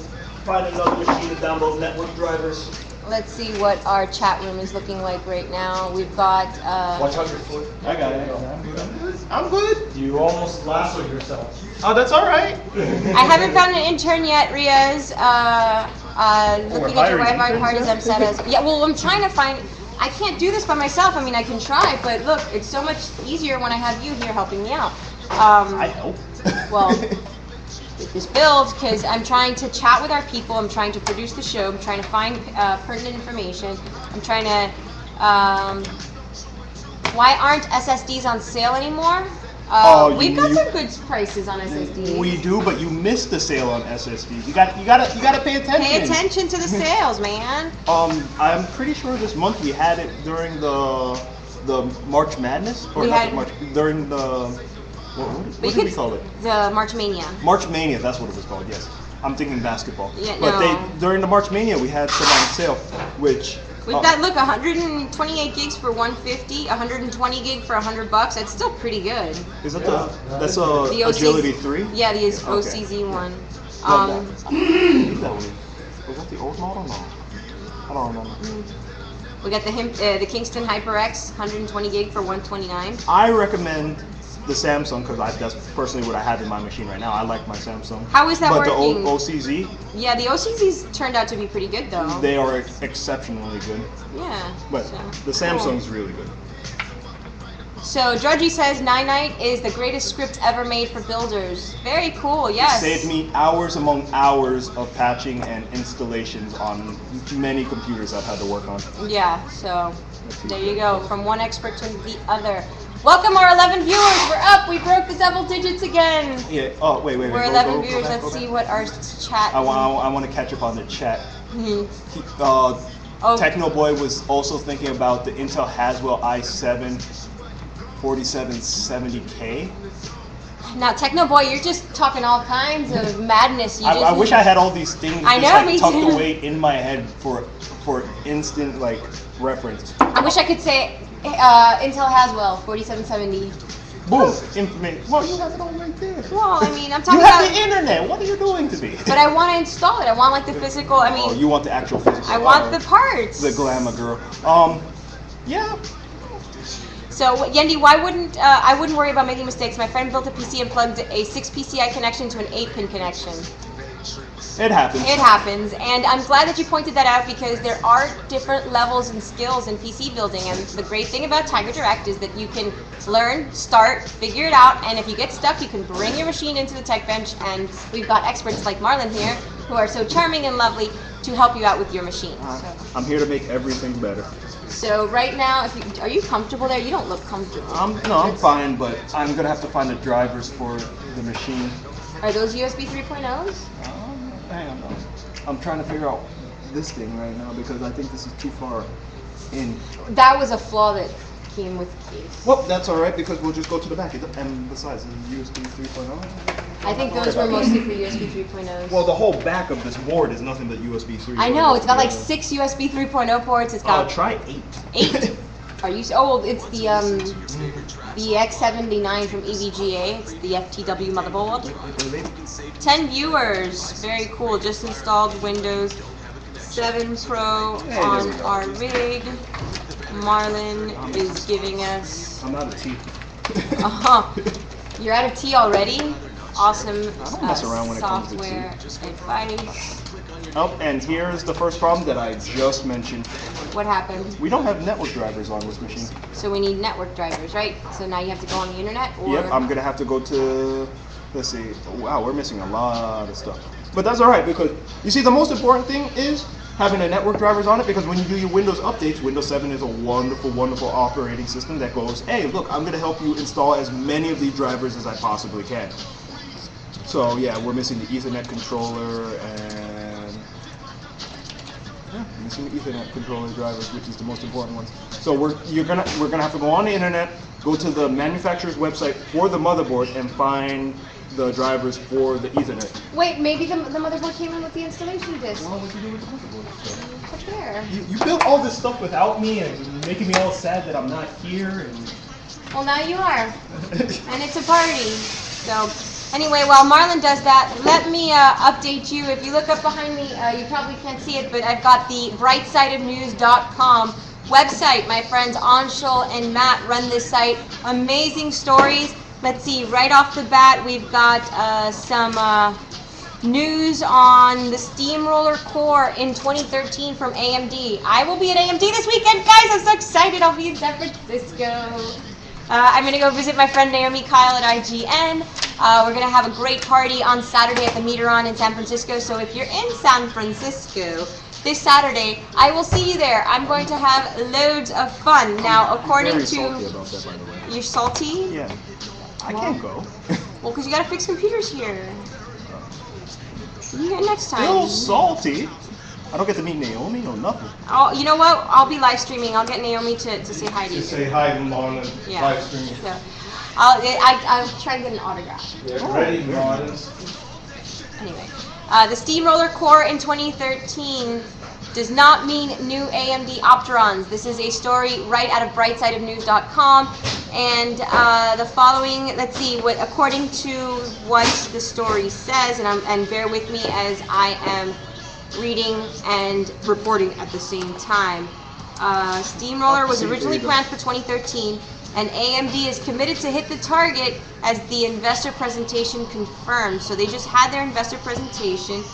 Speaker 3: find another machine to download network drivers.
Speaker 2: let's see what our chat room is looking like right now. We've got.
Speaker 4: Watch out your foot.
Speaker 3: I got it. I'm good.
Speaker 4: You almost lassoed yourself.
Speaker 3: Oh, that's all right.
Speaker 2: I haven't found an intern yet, Riaz. Looking at your Wi-Fi card is set as. Yeah, well, I'm trying to find. I can't do this by myself. I mean, I can try, but look, it's so much easier when I have you here helping me out.
Speaker 3: I help.
Speaker 2: Well, with this build, because I'm trying to chat with our people. I'm trying to produce the show. I'm trying to find pertinent information. I'm trying to. Why aren't SSDs on sale anymore? We've got some good prices on SSDs.
Speaker 3: We do, but you missed the sale on SSDs. You gotta pay attention.
Speaker 2: Pay attention to the sales, man.
Speaker 3: I'm pretty sure this month we had it during the March Madness, or during the what did we call it?
Speaker 2: The March Mania.
Speaker 3: March Mania, that's what it was called. Yes, I'm thinking basketball.
Speaker 2: Yeah,
Speaker 3: but
Speaker 2: no.
Speaker 3: during the March Mania we had some on sale, which.
Speaker 2: We've got, look, 128 gigs for 150, 120 gig for $100. That's still pretty good.
Speaker 3: Is that that's a Agility 3?
Speaker 2: Yeah, the OCZ one.
Speaker 3: Leave that one. Was that the old model? No, I don't remember.
Speaker 2: We got the Kingston HyperX, 120 gig for 129.
Speaker 3: I recommend the Samsung because that's personally what I have in my machine right now. I like my Samsung.
Speaker 2: How is that working?
Speaker 3: But the OCZ?
Speaker 2: Yeah, the OCZs turned out to be pretty good though.
Speaker 3: They are exceptionally good.
Speaker 2: Yeah.
Speaker 3: But the Samsung's really good.
Speaker 2: So Drudgy says Nanite is the greatest script ever made for builders. Very cool, yes.
Speaker 3: It saved me hours among hours of patching and installations on many computers I've had to work on.
Speaker 2: Yeah, so there you go. From one expert to the other. Welcome our 11 viewers. We're up. We broke the double digits again.
Speaker 3: Yeah. Oh, wait.
Speaker 2: We're 11 viewers. Let's see what our chat.
Speaker 3: I want to catch up on the chat.
Speaker 2: Mm-hmm.
Speaker 3: Techno Boy was also thinking about the Intel Haswell i7 4770K.
Speaker 2: Now, Techno Boy, you're just talking all kinds of madness.
Speaker 3: I wish I had all these things tucked
Speaker 2: too.
Speaker 3: away in my head for instant reference.
Speaker 2: I wish I could say Intel Haswell 4770.
Speaker 3: Boom, information. Well, you have it all right there.
Speaker 2: Well, I mean, I'm talking
Speaker 3: about. You
Speaker 2: about
Speaker 3: have the internet. What are you doing to me?
Speaker 2: But I want to install it. I want like the physical. I mean.
Speaker 3: Oh, you want the actual physical.
Speaker 2: I want the parts.
Speaker 3: The glamour girl. Yeah.
Speaker 2: So Yendi, why wouldn't I wouldn't worry about making mistakes. My friend built a PC and plugged a 6 PCI connection to an 8-pin connection.
Speaker 3: It happens.
Speaker 2: It happens, and I'm glad that you pointed that out because there are different levels and skills in PC building, and the great thing about TigerDirect is that you can learn, start, figure it out, and if you get stuck, you can bring your machine into the tech bench, and we've got experts like Marlon here who are so charming and lovely to help you out with your machine.
Speaker 3: I'm here to make everything better.
Speaker 2: So right now, are you comfortable there? You don't look comfortable.
Speaker 3: No, I'm fine, but I'm gonna have to find the drivers for the machine.
Speaker 2: Are those USB 3.0s?
Speaker 3: Hang on, I'm trying to figure out this thing right now because I think this is too far in.
Speaker 2: That was a flaw that came with the case.
Speaker 3: Well, that's all right because we'll just go to the back. And besides, it's USB 3.0.
Speaker 2: I think those were mostly for USB 3.0s.
Speaker 3: Well, the whole back of this board is nothing but USB 3.0.
Speaker 2: I know, it's got like 6 USB 3.0 ports. It's got
Speaker 3: try 8.
Speaker 2: 8. Are you? Oh, well, it's the X79 from EVGA. It's the FTW motherboard. 10 viewers. Very cool. Just installed Windows 7 Pro on our rig. Marlon is giving us.
Speaker 3: I'm out of tea.
Speaker 2: You're out of tea already. Awesome
Speaker 3: mess around when it comes to
Speaker 2: software advice.
Speaker 3: Oh, and here's the first problem that I just mentioned.
Speaker 2: What happened?
Speaker 3: We don't have network drivers on this machine.
Speaker 2: So we need network drivers, right? So now you have to go on the internet? Or?
Speaker 3: Yep, I'm going to have to go to, let's see, wow, we're missing a lot of stuff. But that's all right because, you see, the most important thing is having the network drivers on it because when you do your Windows updates, Windows 7 is a wonderful, wonderful operating system that goes, hey, look, I'm going to help you install as many of these drivers as I possibly can. So yeah, we're missing the Ethernet controller and missing the Ethernet controller drivers, which is the most important ones. So we're gonna have to go on the internet, go to the manufacturer's website for the motherboard, and find the drivers for the Ethernet.
Speaker 2: Wait, maybe the motherboard came in with the installation disc.
Speaker 3: Well, what'd you do with the motherboard?
Speaker 2: Up there.
Speaker 3: You built all this stuff without me, and you're making me all sad that I'm not here. And
Speaker 2: Well, now you are, and it's a party. So. Anyway, while Marlon does that, let me update you. If you look up behind me, you probably can't see it, but I've got the brightsideofnews.com website. My friends Anshul and Matt run this site. Amazing stories. Let's see, right off the bat, we've got some news on the Steamroller Core in 2013 from AMD. I will be at AMD this weekend, guys. I'm so excited. I'll be in San Francisco. I'm going to go visit my friend Naomi Kyle at IGN. We're going to have a great party on Saturday at the Meteoron in San Francisco. So if you're in San Francisco this Saturday, I will see you there. I'm going to have loads of fun. Now, according to...
Speaker 3: salty about that, by the way.
Speaker 2: You're salty?
Speaker 3: Yeah. I can't go.
Speaker 2: Well, because you got to fix computers here. You get it next time.
Speaker 3: Still salty. I don't get to meet Naomi or nothing.
Speaker 2: Oh, you know what? I'll be live streaming. I'll get Naomi to say hi to you.
Speaker 4: Just say hi to Marlon and
Speaker 2: Yeah.
Speaker 4: live streaming.
Speaker 2: So, I'll try and get an autograph.
Speaker 4: Yeah, ready, Marlon.
Speaker 2: Anyway, the Steamroller Core in 2013 does not mean new AMD Opterons. This is a story right out of brightsideofnews.com. And the following, let's see, according to what the story says, and bear with me as I am reading and reporting at the same time. Steamroller was originally planned for 2013, and AMD is committed to hit the target as the investor presentation confirmed. So they just had their investor presentation,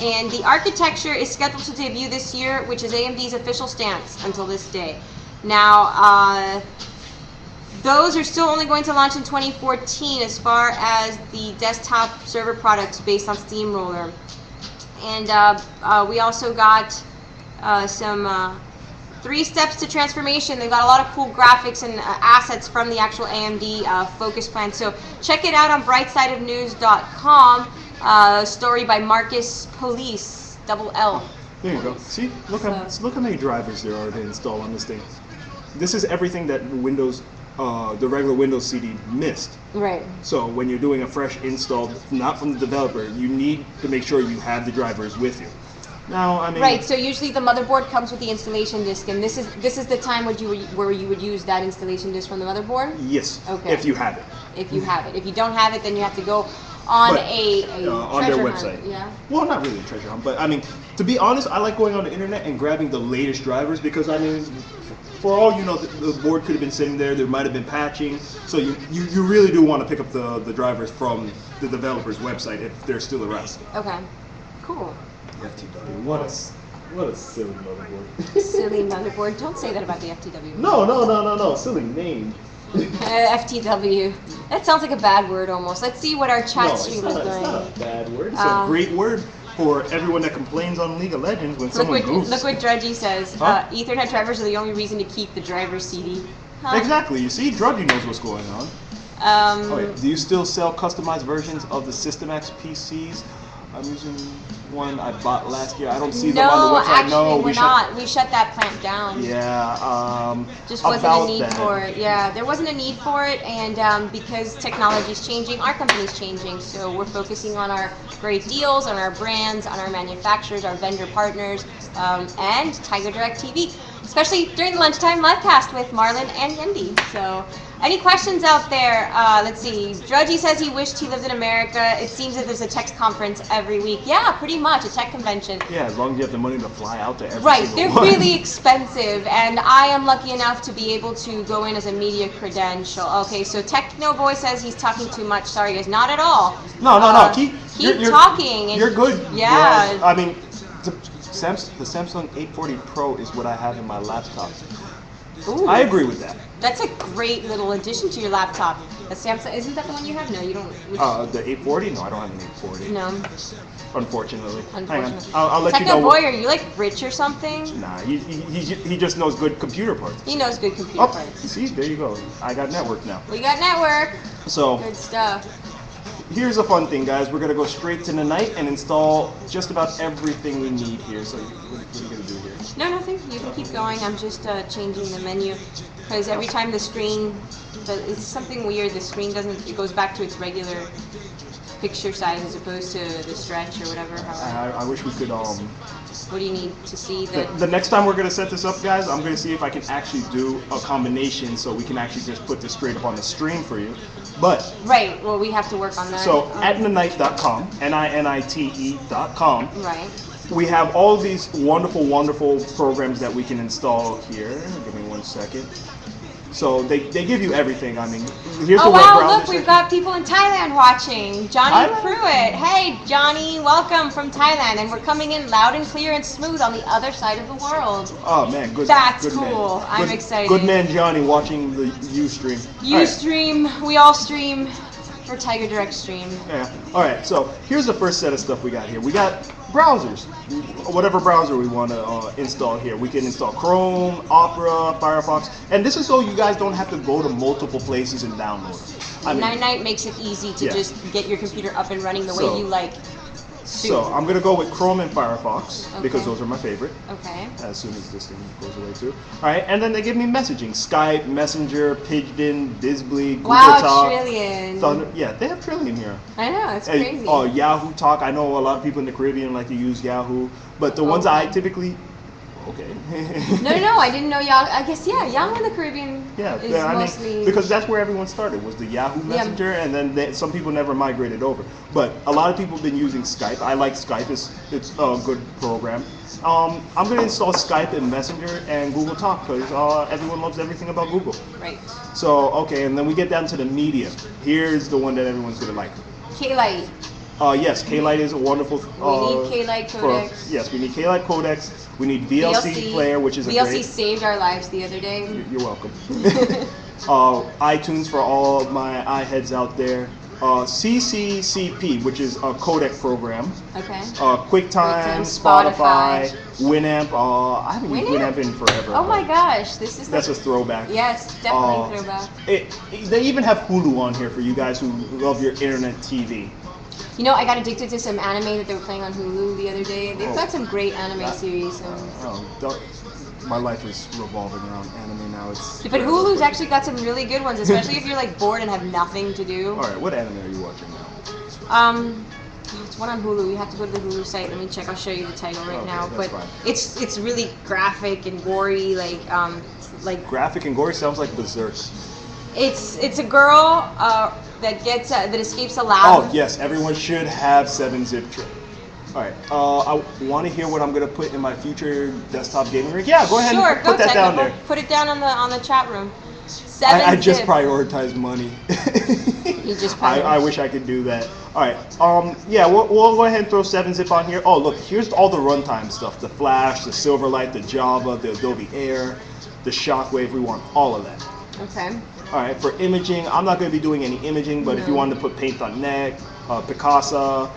Speaker 2: and the architecture is scheduled to debut this year, which is AMD's official stance until this day. Now, those are still only going to launch in 2014 as far as the desktop server products based on Steamroller. And we also got some 3 steps to transformation. They've got a lot of cool graphics and assets from the actual AMD focus plan. So check it out on brightsideofnews.com. Story by Marcus Police, double L.
Speaker 3: There you go. See, look how many drivers there are to install on this thing. This is everything that Windows, the regular Windows CD missed.
Speaker 2: Right.
Speaker 3: So when you're doing a fresh install, not from the developer, you need to make sure you have the drivers with you. Now, I mean,
Speaker 2: right. So usually the motherboard comes with the installation disk, and this is the time where you would use that installation disk from the motherboard.
Speaker 3: Yes.
Speaker 2: Okay.
Speaker 3: If you have it.
Speaker 2: If you have it. If you don't have it, then you have to go on
Speaker 3: But, on their
Speaker 2: treasure
Speaker 3: website.
Speaker 2: hunt, yeah.
Speaker 3: Well, not really a treasure hunt, but I mean, to be honest, I like going on the internet and grabbing the latest drivers because I mean, for all you know, the board could have been sitting there. There might have been patching, so you really do want to pick up the drivers from the developer's website if they're still around.
Speaker 2: Okay, cool.
Speaker 4: FTW. What a silly motherboard.
Speaker 2: Silly motherboard. Don't say that about the FTW.
Speaker 4: No. Silly name.
Speaker 2: FTW. That sounds like a bad word almost. Let's see what our chat stream is
Speaker 4: It's
Speaker 2: doing.
Speaker 4: not a bad word.
Speaker 3: It's a great word for everyone that complains on League of Legends when someone goofs.
Speaker 2: Look what Drudgy says.
Speaker 3: Huh?
Speaker 2: Ethernet drivers are the only reason to keep the driver CD. Huh?
Speaker 3: Exactly. You see, Drudgy knows what's going on. Oh, yeah. Do you still sell customized versions of the System X PCs? I'm using one I bought last year. I don't see them on the website.
Speaker 2: Actually,
Speaker 3: No,
Speaker 2: we're not. We shut that plant down.
Speaker 3: Yeah.
Speaker 2: Just wasn't a need for it. Yeah, there wasn't a need for it, and because technology's changing, our company's changing. So we're focusing on our great deals, on our brands, on our manufacturers, our vendor partners, and TigerDirect TV. Especially during the lunchtime live cast with Marlon and Yendi. So, any questions out there? Let's see. Drudgy says he wished he lived in America. It seems that there's a tech conference every week. Yeah, pretty much, a tech convention.
Speaker 3: Yeah, as long as you have the money to fly out to every
Speaker 2: Right,
Speaker 3: single
Speaker 2: they're
Speaker 3: one.
Speaker 2: really expensive, and I am lucky enough to be able to go in as a media credential. Okay, so Techno Boy says he's talking too much. Sorry, guys, not at all.
Speaker 3: No. Keep you're,
Speaker 2: talking. And
Speaker 3: you're good.
Speaker 2: Yeah.
Speaker 3: I mean, the Samsung 840 Pro is what I have in my laptop.
Speaker 2: Ooh,
Speaker 3: I agree with that.
Speaker 2: That's a great little addition to your laptop. A Samsung, isn't that the one you have? No, you don't.
Speaker 3: The 840? No, I don't have an 840.
Speaker 2: No.
Speaker 3: Unfortunately. Hang on.
Speaker 2: Unfortunately.
Speaker 3: I'll let
Speaker 2: Techno
Speaker 3: you know.
Speaker 2: Boy, are you like rich or something?
Speaker 3: Nah, he just knows good computer parts.
Speaker 2: He knows good computer
Speaker 3: Oh,
Speaker 2: parts.
Speaker 3: see, there you go. I got network now.
Speaker 2: We got network.
Speaker 3: So
Speaker 2: Good stuff.
Speaker 3: here's a fun thing, guys. We're gonna go straight to the night and install just about everything we need here. So what are you gonna do here?
Speaker 2: No, nothing. You can keep going. I'm just changing the menu because every time the screen, it's something weird. The screen doesn't. It goes back to its regular picture size as opposed to the stretch or whatever.
Speaker 3: I wish we could.
Speaker 2: What do you need to see
Speaker 3: The next time we're gonna set this up, guys, I'm gonna see if I can actually do a combination so we can actually just put this straight up on the stream for you. But
Speaker 2: Right. Well, we have to work on that.
Speaker 3: so at ninite.com, ninite.com.
Speaker 2: Right.
Speaker 3: We have all these wonderful programs that we can install here. Give me 1 second. So they give you everything. I mean, here's
Speaker 2: Oh
Speaker 3: the web
Speaker 2: wow!
Speaker 3: browser
Speaker 2: Look, we've
Speaker 3: section.
Speaker 2: got people in Thailand watching. Johnny
Speaker 3: Thailand?
Speaker 2: Pruitt. Hey, Johnny, welcome from Thailand, and we're coming in loud and clear and smooth on the other side of the world.
Speaker 3: Oh man, good.
Speaker 2: That's
Speaker 3: good
Speaker 2: cool.
Speaker 3: Man.
Speaker 2: I'm
Speaker 3: Good-
Speaker 2: excited.
Speaker 3: Good man, Johnny, watching the Ustream.
Speaker 2: You
Speaker 3: All right.
Speaker 2: stream. We all stream. For TigerDirect stream.
Speaker 3: Yeah. All right. So here's the first set of stuff we got here. We got browsers. Whatever browser we want to install here. We can install Chrome, Opera, Firefox, and this is so you guys don't have to go to multiple places and download them. I mean,
Speaker 2: Night makes it easy to
Speaker 3: Yeah.
Speaker 2: just get your computer up and running the way
Speaker 3: So-
Speaker 2: you like.
Speaker 3: so I'm gonna go with Chrome and Firefox because
Speaker 2: Okay.
Speaker 3: those are my favorite.
Speaker 2: Okay.
Speaker 3: As soon as this thing goes away too. All right, and then they give me messaging: Skype, Messenger, Pidgin, Disbly, Google
Speaker 2: Wow,
Speaker 3: Talk,
Speaker 2: Trillion.
Speaker 3: Thunder. Yeah, they have Trillion here.
Speaker 2: I know, it's
Speaker 3: And,
Speaker 2: crazy.
Speaker 3: Yahoo Talk. I know a lot of people in the Caribbean like to use Yahoo, but the ones I typically. Okay.
Speaker 2: No, I didn't know Yahoo. I guess, yeah, Yahoo in the Caribbean
Speaker 3: Yeah,
Speaker 2: is
Speaker 3: I
Speaker 2: mostly...
Speaker 3: mean, because that's where everyone started, was the Yahoo Messenger, and then some people never migrated over. But a lot of people have been using Skype. I like Skype. It's a good program. I'm going to install Skype and Messenger and Google Talk because everyone loves everything about Google.
Speaker 2: Right.
Speaker 3: So, okay, and then we get down to the media. Here's the one that everyone's going to like.
Speaker 2: K-Lite.
Speaker 3: Yes, K-Lite is a wonderful...
Speaker 2: We need K-Lite codecs.
Speaker 3: Yes, we need K-Lite codecs. We need VLC player, which is a
Speaker 2: VLC
Speaker 3: great...
Speaker 2: saved our lives the other day.
Speaker 3: You're welcome. iTunes for all of my iHeads out there. CCCP, which is a codec program.
Speaker 2: Okay.
Speaker 3: QuickTime,
Speaker 2: Spotify.
Speaker 3: Winamp. I haven't used Winamp in forever.
Speaker 2: Oh my
Speaker 3: but
Speaker 2: gosh, this is
Speaker 3: That's a throwback.
Speaker 2: Yes, definitely throwback.
Speaker 3: They even have Hulu on here for you guys who love your internet TV.
Speaker 2: You know, I got addicted to some anime that they were playing on Hulu the other day. They've got some great anime series.
Speaker 3: My life is revolving around anime now.
Speaker 2: But Hulu's actually got some really good ones, especially if you're like bored and have nothing to do.
Speaker 3: All right, what anime are you watching now?
Speaker 2: It's one on Hulu. You have to go to the Hulu site. Let me check. I'll show you the title right now.
Speaker 3: that's
Speaker 2: But
Speaker 3: fine.
Speaker 2: it's really graphic and gory, like
Speaker 3: Graphic and gory sounds like Berserk.
Speaker 2: It's a girl that escapes a lab.
Speaker 3: Oh yes, everyone should have 7-zip tray. All right. I want to hear what I'm gonna put in my future desktop gaming rig. Yeah, go ahead and put that down there.
Speaker 2: Put it down on the chat room.
Speaker 3: I just prioritize money.
Speaker 2: You just
Speaker 3: I wish I could do that. All right. Yeah, we'll go ahead and throw 7-zip on here. Oh, look, here's all the runtime stuff: the Flash, the Silverlight, the Java, the Adobe Air, the Shockwave. We want all of that.
Speaker 2: Okay.
Speaker 3: All right. For imaging, I'm not going to be doing any imaging, but if you wanted to put Paint.net, Picasa.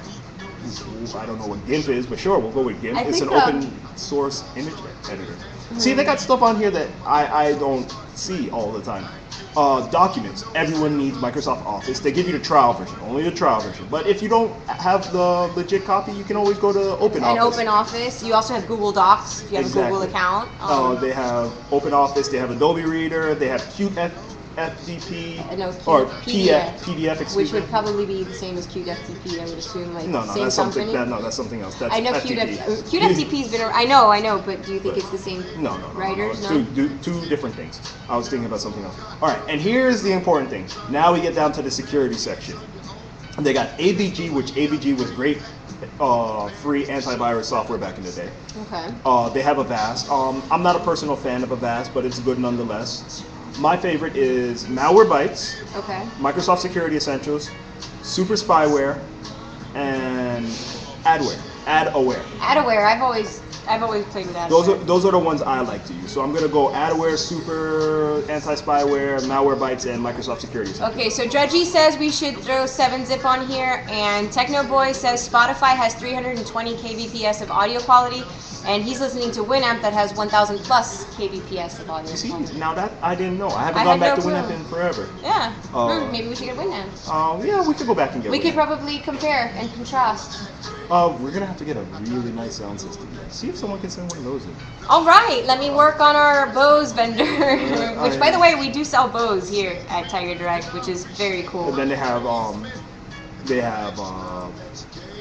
Speaker 3: I don't know what GIMP is, but sure, we'll go with GIMP. It's an open source image editor. See, they got stuff on here that I don't see all the time. Documents. Everyone needs Microsoft Office. They give you the trial version, only the trial version. But if you don't have the legit copy, you can always go to OpenOffice.
Speaker 2: And OpenOffice. You also have Google Docs if you have a Google account.
Speaker 3: They have OpenOffice. They have Adobe Reader. They have FDP or PDF,
Speaker 2: which would probably be the same as QFTP, I would assume. Like
Speaker 3: no,
Speaker 2: same
Speaker 3: that's
Speaker 2: company?
Speaker 3: that's something else. That's
Speaker 2: I know QFTP's been. I know, but do you think it's the same writers?
Speaker 3: No. Two different things. I was thinking about something else. All right, and here's the important thing. Now we get down to the security section. They got AVG, which AVG was great. Free antivirus software back in the day.
Speaker 2: Okay.
Speaker 3: They have Avast. I'm not a personal fan of Avast, but it's good nonetheless. My favorite is Malwarebytes, Microsoft Security Essentials, Super Spyware, and Adware.
Speaker 2: Adware. I've always played with Adware.
Speaker 3: Those are the ones I like to use. So I'm gonna go Adware, Super Anti-Spyware, Malwarebytes, and Microsoft Security Essentials.
Speaker 2: Okay, so Drudgy says we should throw 7-zip on here, and Technoboy says Spotify has 320 kbps of audio quality. And he's listening to Winamp that has 1,000 plus kbps of audio.
Speaker 3: See, now that I didn't know. I haven't gone back to Winamp in forever.
Speaker 2: Yeah. Maybe we should get Winamp.
Speaker 3: Yeah, we could go back and get
Speaker 2: We could probably compare and contrast.
Speaker 3: We're gonna have to get a really nice sound system. See if someone can send one of those in.
Speaker 2: All right, let me work on our Bose vendor. Which, by the way, we do sell Bose here at TigerDirect, which is very cool.
Speaker 3: And then they have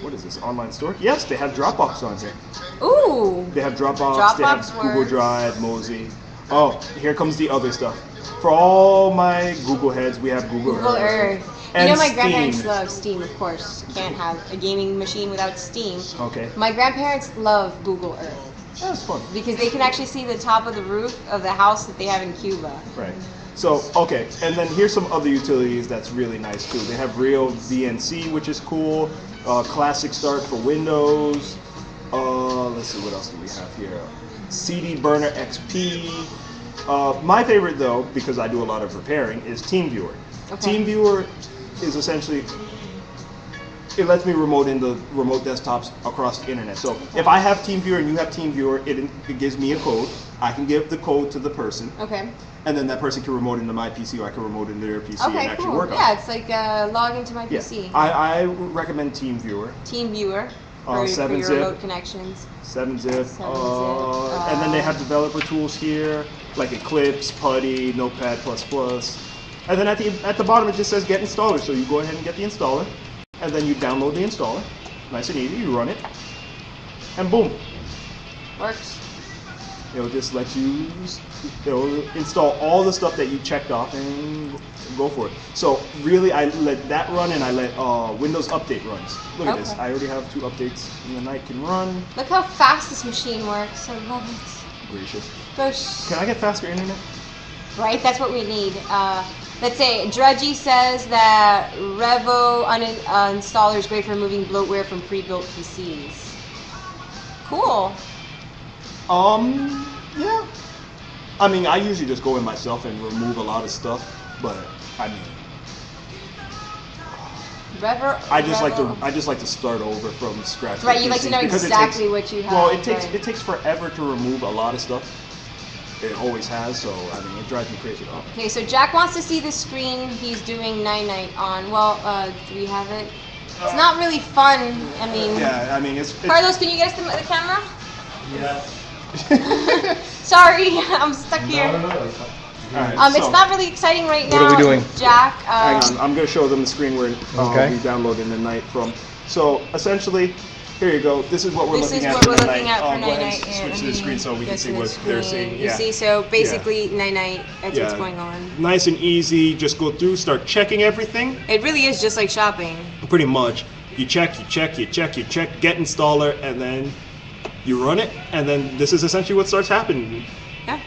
Speaker 3: what is this, online store? Yes, they have Dropbox on here.
Speaker 2: Ooh.
Speaker 3: They have Dropbox, they have Google Drive, Mozy. Oh, here comes the other stuff. For all my Google heads, we have Google Earth.
Speaker 2: You know my grandparents love Steam, of course. Can't have a gaming machine without Steam.
Speaker 3: Okay.
Speaker 2: My grandparents love Google Earth.
Speaker 3: That's fun.
Speaker 2: Because they can actually see the top of the roof of the house that they have in Cuba.
Speaker 3: Right. So, okay, and then here's some other utilities that's really nice too. They have Real VNC, which is cool. Classic Start for Windows. Let's see, what else do we have here? CD Burner XP. My favorite though, because I do a lot of repairing, is TeamViewer. Okay. TeamViewer is essentially, it lets me remote desktops across the internet. So if I have TeamViewer and you have TeamViewer, it gives me a code. I can give the code to the person.
Speaker 2: Okay.
Speaker 3: And then that person can remote into my PC, or I can remote into their PC and actually work on it.
Speaker 2: Yeah, it's like log into my PC.
Speaker 3: I recommend TeamViewer.
Speaker 2: TeamViewer for your remote connections.
Speaker 3: 7-zip. And then they have developer tools here, like Eclipse, Putty, Notepad++. And then at the bottom it just says Get Installer. So you go ahead and get the installer, and then you download the installer. Nice and easy. You run it, and boom.
Speaker 2: Works.
Speaker 3: It'll just let you, it'll install all the stuff that you checked off and go for it. So really, I let that run, and I let Windows Update runs. Look at this. I already have 2 updates in the night can run.
Speaker 2: Look how fast this machine works. I love it.
Speaker 3: Gracious. Can I get faster internet?
Speaker 2: Right, that's what we need. Let's say Drudgy says that Revo uninstaller is great for removing bloatware from pre-built PCs. Cool.
Speaker 3: Yeah. I mean, I usually just go in myself and remove a lot of stuff, but I mean, I just like to start over from scratch.
Speaker 2: Right, you like to know exactly what you have.
Speaker 3: Well, it takes forever to remove a lot of stuff. It always has, so I mean, it drives me crazy.
Speaker 2: Okay, so Jack wants to see the screen he's doing Night on. Well, do we have it? It's not really fun. I mean.
Speaker 3: Yeah, I mean it's
Speaker 2: Carlos, can you get us the camera?
Speaker 1: Yeah.
Speaker 2: Sorry, I'm stuck here.
Speaker 1: No.
Speaker 3: Right,
Speaker 2: it's not really exciting right now.
Speaker 1: What are we doing?
Speaker 2: Jack.
Speaker 3: Hang on, I'm going to show them the screen where we downloaded the night from. So essentially, Here you go. This is what we're
Speaker 2: This
Speaker 3: looking
Speaker 2: is
Speaker 3: at
Speaker 2: what
Speaker 3: for
Speaker 2: we're
Speaker 3: the
Speaker 2: looking
Speaker 3: night.
Speaker 2: at for
Speaker 3: Go ahead
Speaker 2: night-night.
Speaker 3: and switch to the screen so we can see what they're saying.
Speaker 2: You see, so basically night-night, that's what's going on.
Speaker 3: Nice and easy. Just go through, start checking everything.
Speaker 2: It really is just like shopping.
Speaker 3: Pretty much. You check, you check, you check, you check, get installer, and then you run it, and then this is essentially what starts happening.
Speaker 2: Yeah.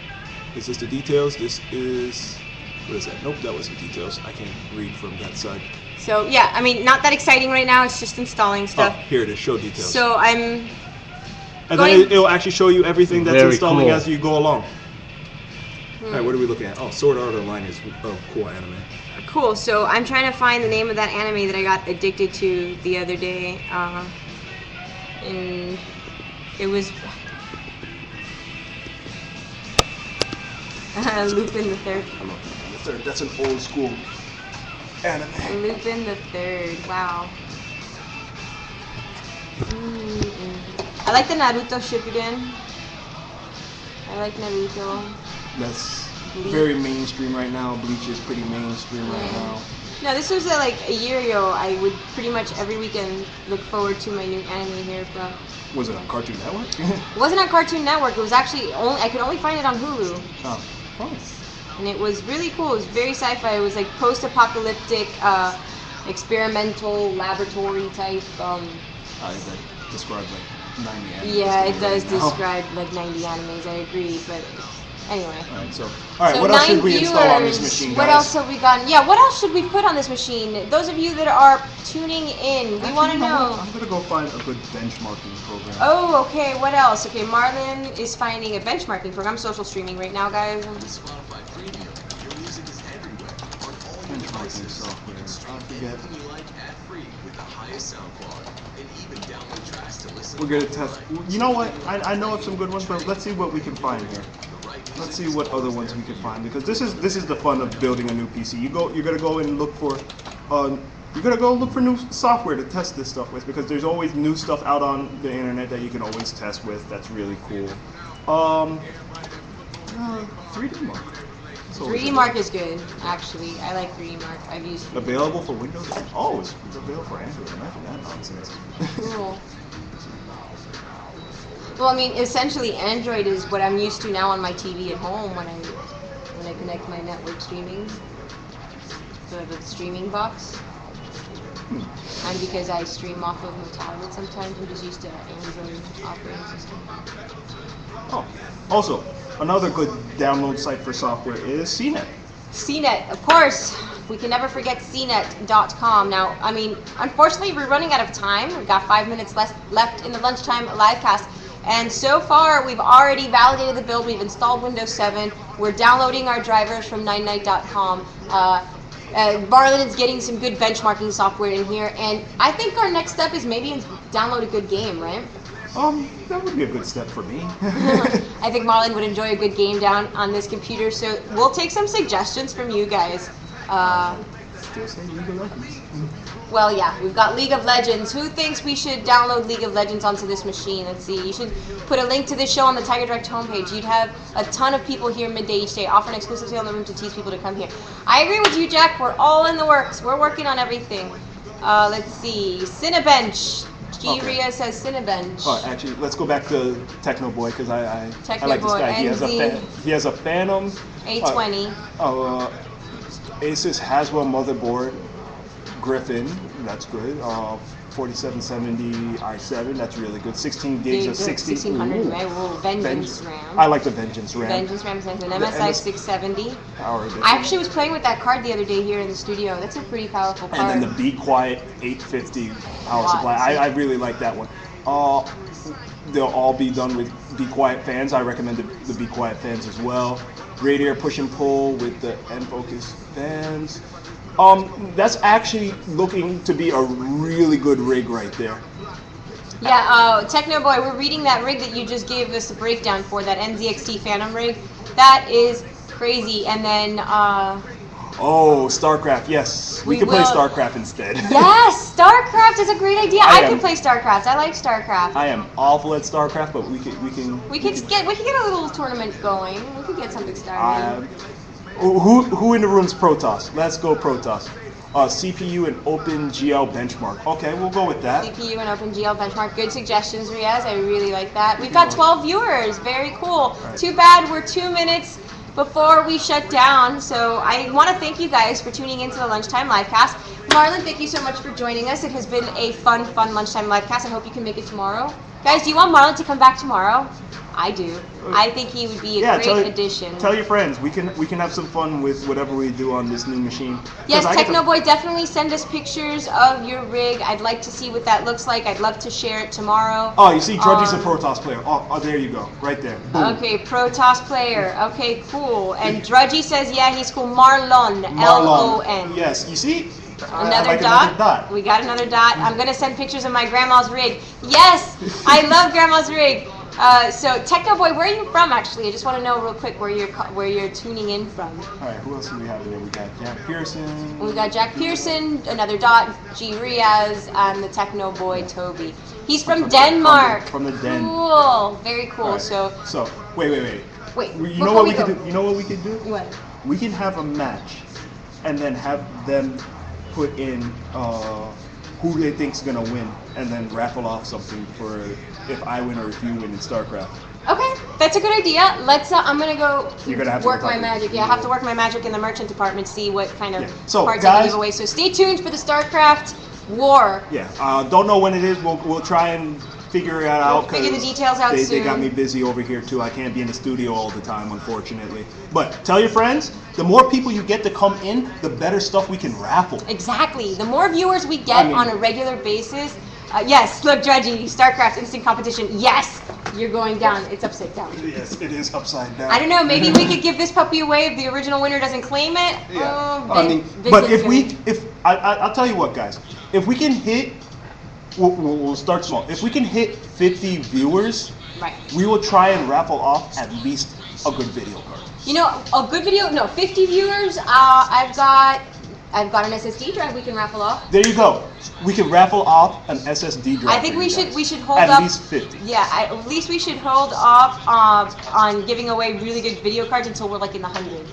Speaker 3: Is this the details? This is, what is that? Nope, that wasn't details. I can't read from that side.
Speaker 2: So yeah, I mean, not that exciting right now. It's just installing stuff.
Speaker 3: Oh, here it is. Show details.
Speaker 2: So I'm.
Speaker 3: And then it'll actually show you everything that's
Speaker 1: Very
Speaker 3: installing
Speaker 1: cool.
Speaker 3: as you go along. All right, what are we looking at? Oh, Sword Art Online is cool anime.
Speaker 2: Cool. So I'm trying to find the name of that anime that I got addicted to the other day. And it was Lupin the Third.
Speaker 3: Come on, the third. That's an old school anime.
Speaker 2: Lupin the Third. Wow. I like the Naruto Shippuden. I like Naruto.
Speaker 3: That's
Speaker 2: Bleach.
Speaker 3: very mainstream right now. Bleach is pretty mainstream right now.
Speaker 2: No, this was like a year ago. I would pretty much every weekend look forward to my new anime here from.
Speaker 3: Was it on Cartoon Network?
Speaker 2: It wasn't on Cartoon Network. It was actually I could only find it on Hulu.
Speaker 3: Oh, nice.
Speaker 2: And it was really cool. It was very sci-fi. It was like post-apocalyptic, experimental laboratory type.
Speaker 3: That describes like 90 animes.
Speaker 2: Yeah, it does
Speaker 3: right now.
Speaker 2: describe like 90 animes. I agree, but anyway.
Speaker 3: Alright, so what
Speaker 2: 9
Speaker 3: else should we install on this
Speaker 2: viewers.
Speaker 3: machine, guys?
Speaker 2: What else have we gotten? Yeah, what else should we put on this machine? Those of you that are tuning in, we want to know.
Speaker 3: I'm gonna go find a good benchmarking program.
Speaker 2: Oh, okay. What else? Okay, Marlon is finding a benchmarking program. I'm social streaming right now, guys.
Speaker 3: Benchmarking software. I forget. We're gonna test. You know what? I know of some good ones, but let's see what we can find here. Let's see what other ones we can find, because this is the fun of building a new PC. You're gonna go and look for new software to test this stuff with, because there's always new stuff out on the internet that you can always test with. That's really cool. 3D Mark.
Speaker 2: 3D Mark is good, actually. I like 3D Mark. I've used it.
Speaker 3: Available for Windows? Oh, it's available for Android. Imagine that nonsense.
Speaker 2: Cool. Well, I mean, essentially, Android is what I'm used to now on my TV at home when I connect my network streaming, the streaming box. And because I stream off of my tablet sometimes, I'm just used to Android operating system.
Speaker 3: Oh, also, another good download site for software is CNET.
Speaker 2: CNET, of course. We can never forget CNET.com. Now, I mean, unfortunately, we're running out of time. We've got 5 minutes left in the lunchtime live cast. And so far, we've already validated the build. We've installed Windows 7. We're downloading our drivers from 9night.com. Marlon is getting some good benchmarking software in here. And I think our next step is maybe download a good game, right?
Speaker 3: That would be a good step for me.
Speaker 2: I think Marlon would enjoy a good game down on this computer. So we'll take some suggestions from you guys.
Speaker 3: Still say League of Legends.
Speaker 2: Well, yeah, we've got League of Legends. Who thinks we should download League of Legends onto this machine? Let's see. You should put a link to this show on the TigerDirect homepage. You'd have a ton of people here midday each day, offer an exclusive sale in the room to tease people to come here. I agree with you, Jack. We're all in the works. We're working on everything. Let's see. Cinebench. Giria says Cinebench.
Speaker 3: Oh, actually, let's go back to Techno Boy, because I like this
Speaker 2: Boy,
Speaker 3: guy. He has a Phantom
Speaker 2: 820.
Speaker 3: Asus Haswell motherboard. Griffin, that's good. 4770 i7, that's really good. 16 gigs of
Speaker 2: 1600 RAM. Vengeance RAM.
Speaker 3: I like the Vengeance RAM.
Speaker 2: Vengeance RAM is nice. An MSI 670.
Speaker 3: Power.
Speaker 2: I actually was playing with that card the other day here in the studio. That's a pretty powerful card.
Speaker 3: And then the Be Quiet 850 power supply. I really like that one. They'll all be done with Be Quiet fans. I recommend the Be Quiet fans as well. Radiator push and pull with the N-Focus fans. That's actually looking to be a really good rig right there.
Speaker 2: Yeah, Techno Boy, we're reading that rig that you just gave us a breakdown for, that NZXT Phantom rig. That is crazy. And then,
Speaker 3: oh, StarCraft, yes. We can play StarCraft instead.
Speaker 2: Yes, StarCraft is a great idea. I can play StarCraft. I like StarCraft.
Speaker 3: I am awful at StarCraft, but we can
Speaker 2: get a little tournament going. We could get something started.
Speaker 3: Who in the room's Protoss? Let's go Protoss. CPU and OpenGL benchmark. Okay, we'll go with that.
Speaker 2: CPU and OpenGL benchmark. Good suggestions, Riaz. I really like that. We've got 12 viewers. Very cool.
Speaker 3: Right.
Speaker 2: Too bad we're 2 minutes before we shut down. So I want to thank you guys for tuning into the Lunchtime Livecast. Marlon, thank you so much for joining us. It has been a fun Lunchtime Livecast. I hope you can make it tomorrow. Guys, do you want Marlon to come back tomorrow? I do. I think he would be a great addition.
Speaker 3: Tell your friends. We can have some fun with whatever we do on this new machine.
Speaker 2: Yes, Technoboy, definitely send us pictures of your rig. I'd like to see what that looks like. I'd love to share it tomorrow.
Speaker 3: Oh, you see, Drudgy's a Protoss player. Oh, there you go, right there. Boom.
Speaker 2: Okay, Protoss player. Okay, cool. And Drudgy says, yeah, he's cool. Marlon. L-O-N.
Speaker 3: Yes, you see.
Speaker 2: Another dot. We got another dot. I'm gonna send pictures of my grandma's rig. Yes, I love grandma's rig. So Technoboy, where are you from? Actually, I just want to know real quick where you're tuning in from.
Speaker 3: All right, who else do we have here? We got Jack Pearson.
Speaker 2: We got Jack Pearson, another dot, G Riaz, and the Technoboy Toby. He's from Denmark.
Speaker 3: From the Den.
Speaker 2: Cool, very cool.
Speaker 3: Right.
Speaker 2: So
Speaker 3: wait. You know what we could do? You know what we could do?
Speaker 2: What?
Speaker 3: We can have a match, and then have them put in who they think's gonna win, and then raffle off something for if I win or if you win in StarCraft.
Speaker 2: Okay, that's a good idea. Let's. I'm gonna go work my magic. Yeah, I have to work my magic in the merchant department. See what kind of cards I can give away. So stay tuned for the StarCraft war.
Speaker 3: Yeah. Don't know when it is. We'll try and figure it out.
Speaker 2: We'll figure the details out soon.
Speaker 3: They got me busy over here too. I can't be in the studio all the time, unfortunately. But tell your friends. The more people you get to come in, the better stuff we can raffle.
Speaker 2: Exactly. The more viewers we get on a regular basis. Yes, look, Drudgy, StarCraft instant competition. Yes, you're going down. It's upside down.
Speaker 3: Yes, it is upside down.
Speaker 2: I don't know. Maybe we could give this puppy away if the original winner doesn't claim it.
Speaker 3: Yeah. But I'll tell you what, guys. If we can hit, we'll start small. If we can hit 50 viewers,
Speaker 2: right,
Speaker 3: we will try and raffle off at least a good video card.
Speaker 2: You know, a good video. No, 50 viewers. I've got an SSD drive we can raffle off.
Speaker 3: There you go. We can raffle off an SSD drive.
Speaker 2: I think we should hold
Speaker 3: at
Speaker 2: up.
Speaker 3: At least 50.
Speaker 2: Yeah, at least we should hold off on giving away really good video cards until we're like in the 100.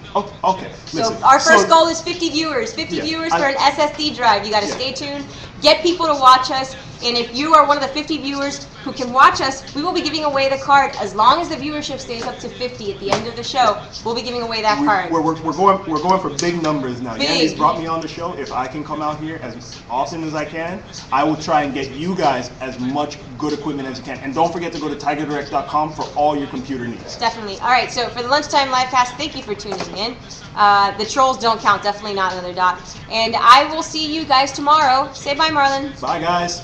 Speaker 3: Okay.
Speaker 2: So our first goal is 50 viewers. 50 viewers for an SSD drive. You got to stay tuned. Get people to watch us. And if you are one of the 50 viewers who can watch us, we will be giving away the card. As long as the viewership stays up to 50 at the end of the show, we'll be giving away that card.
Speaker 3: We're going for big numbers now. Yandy's brought me on the show. If I can come out here as often as I can, I will try and get you guys as much good equipment as you can. And don't forget to go to TigerDirect.com for all your computer needs.
Speaker 2: Definitely. All right, so for the Lunchtime Livecast, thank you for tuning in. The trolls don't count. Definitely not another dot. And I will see you guys tomorrow. Say bye, Marlon.
Speaker 3: Bye, guys.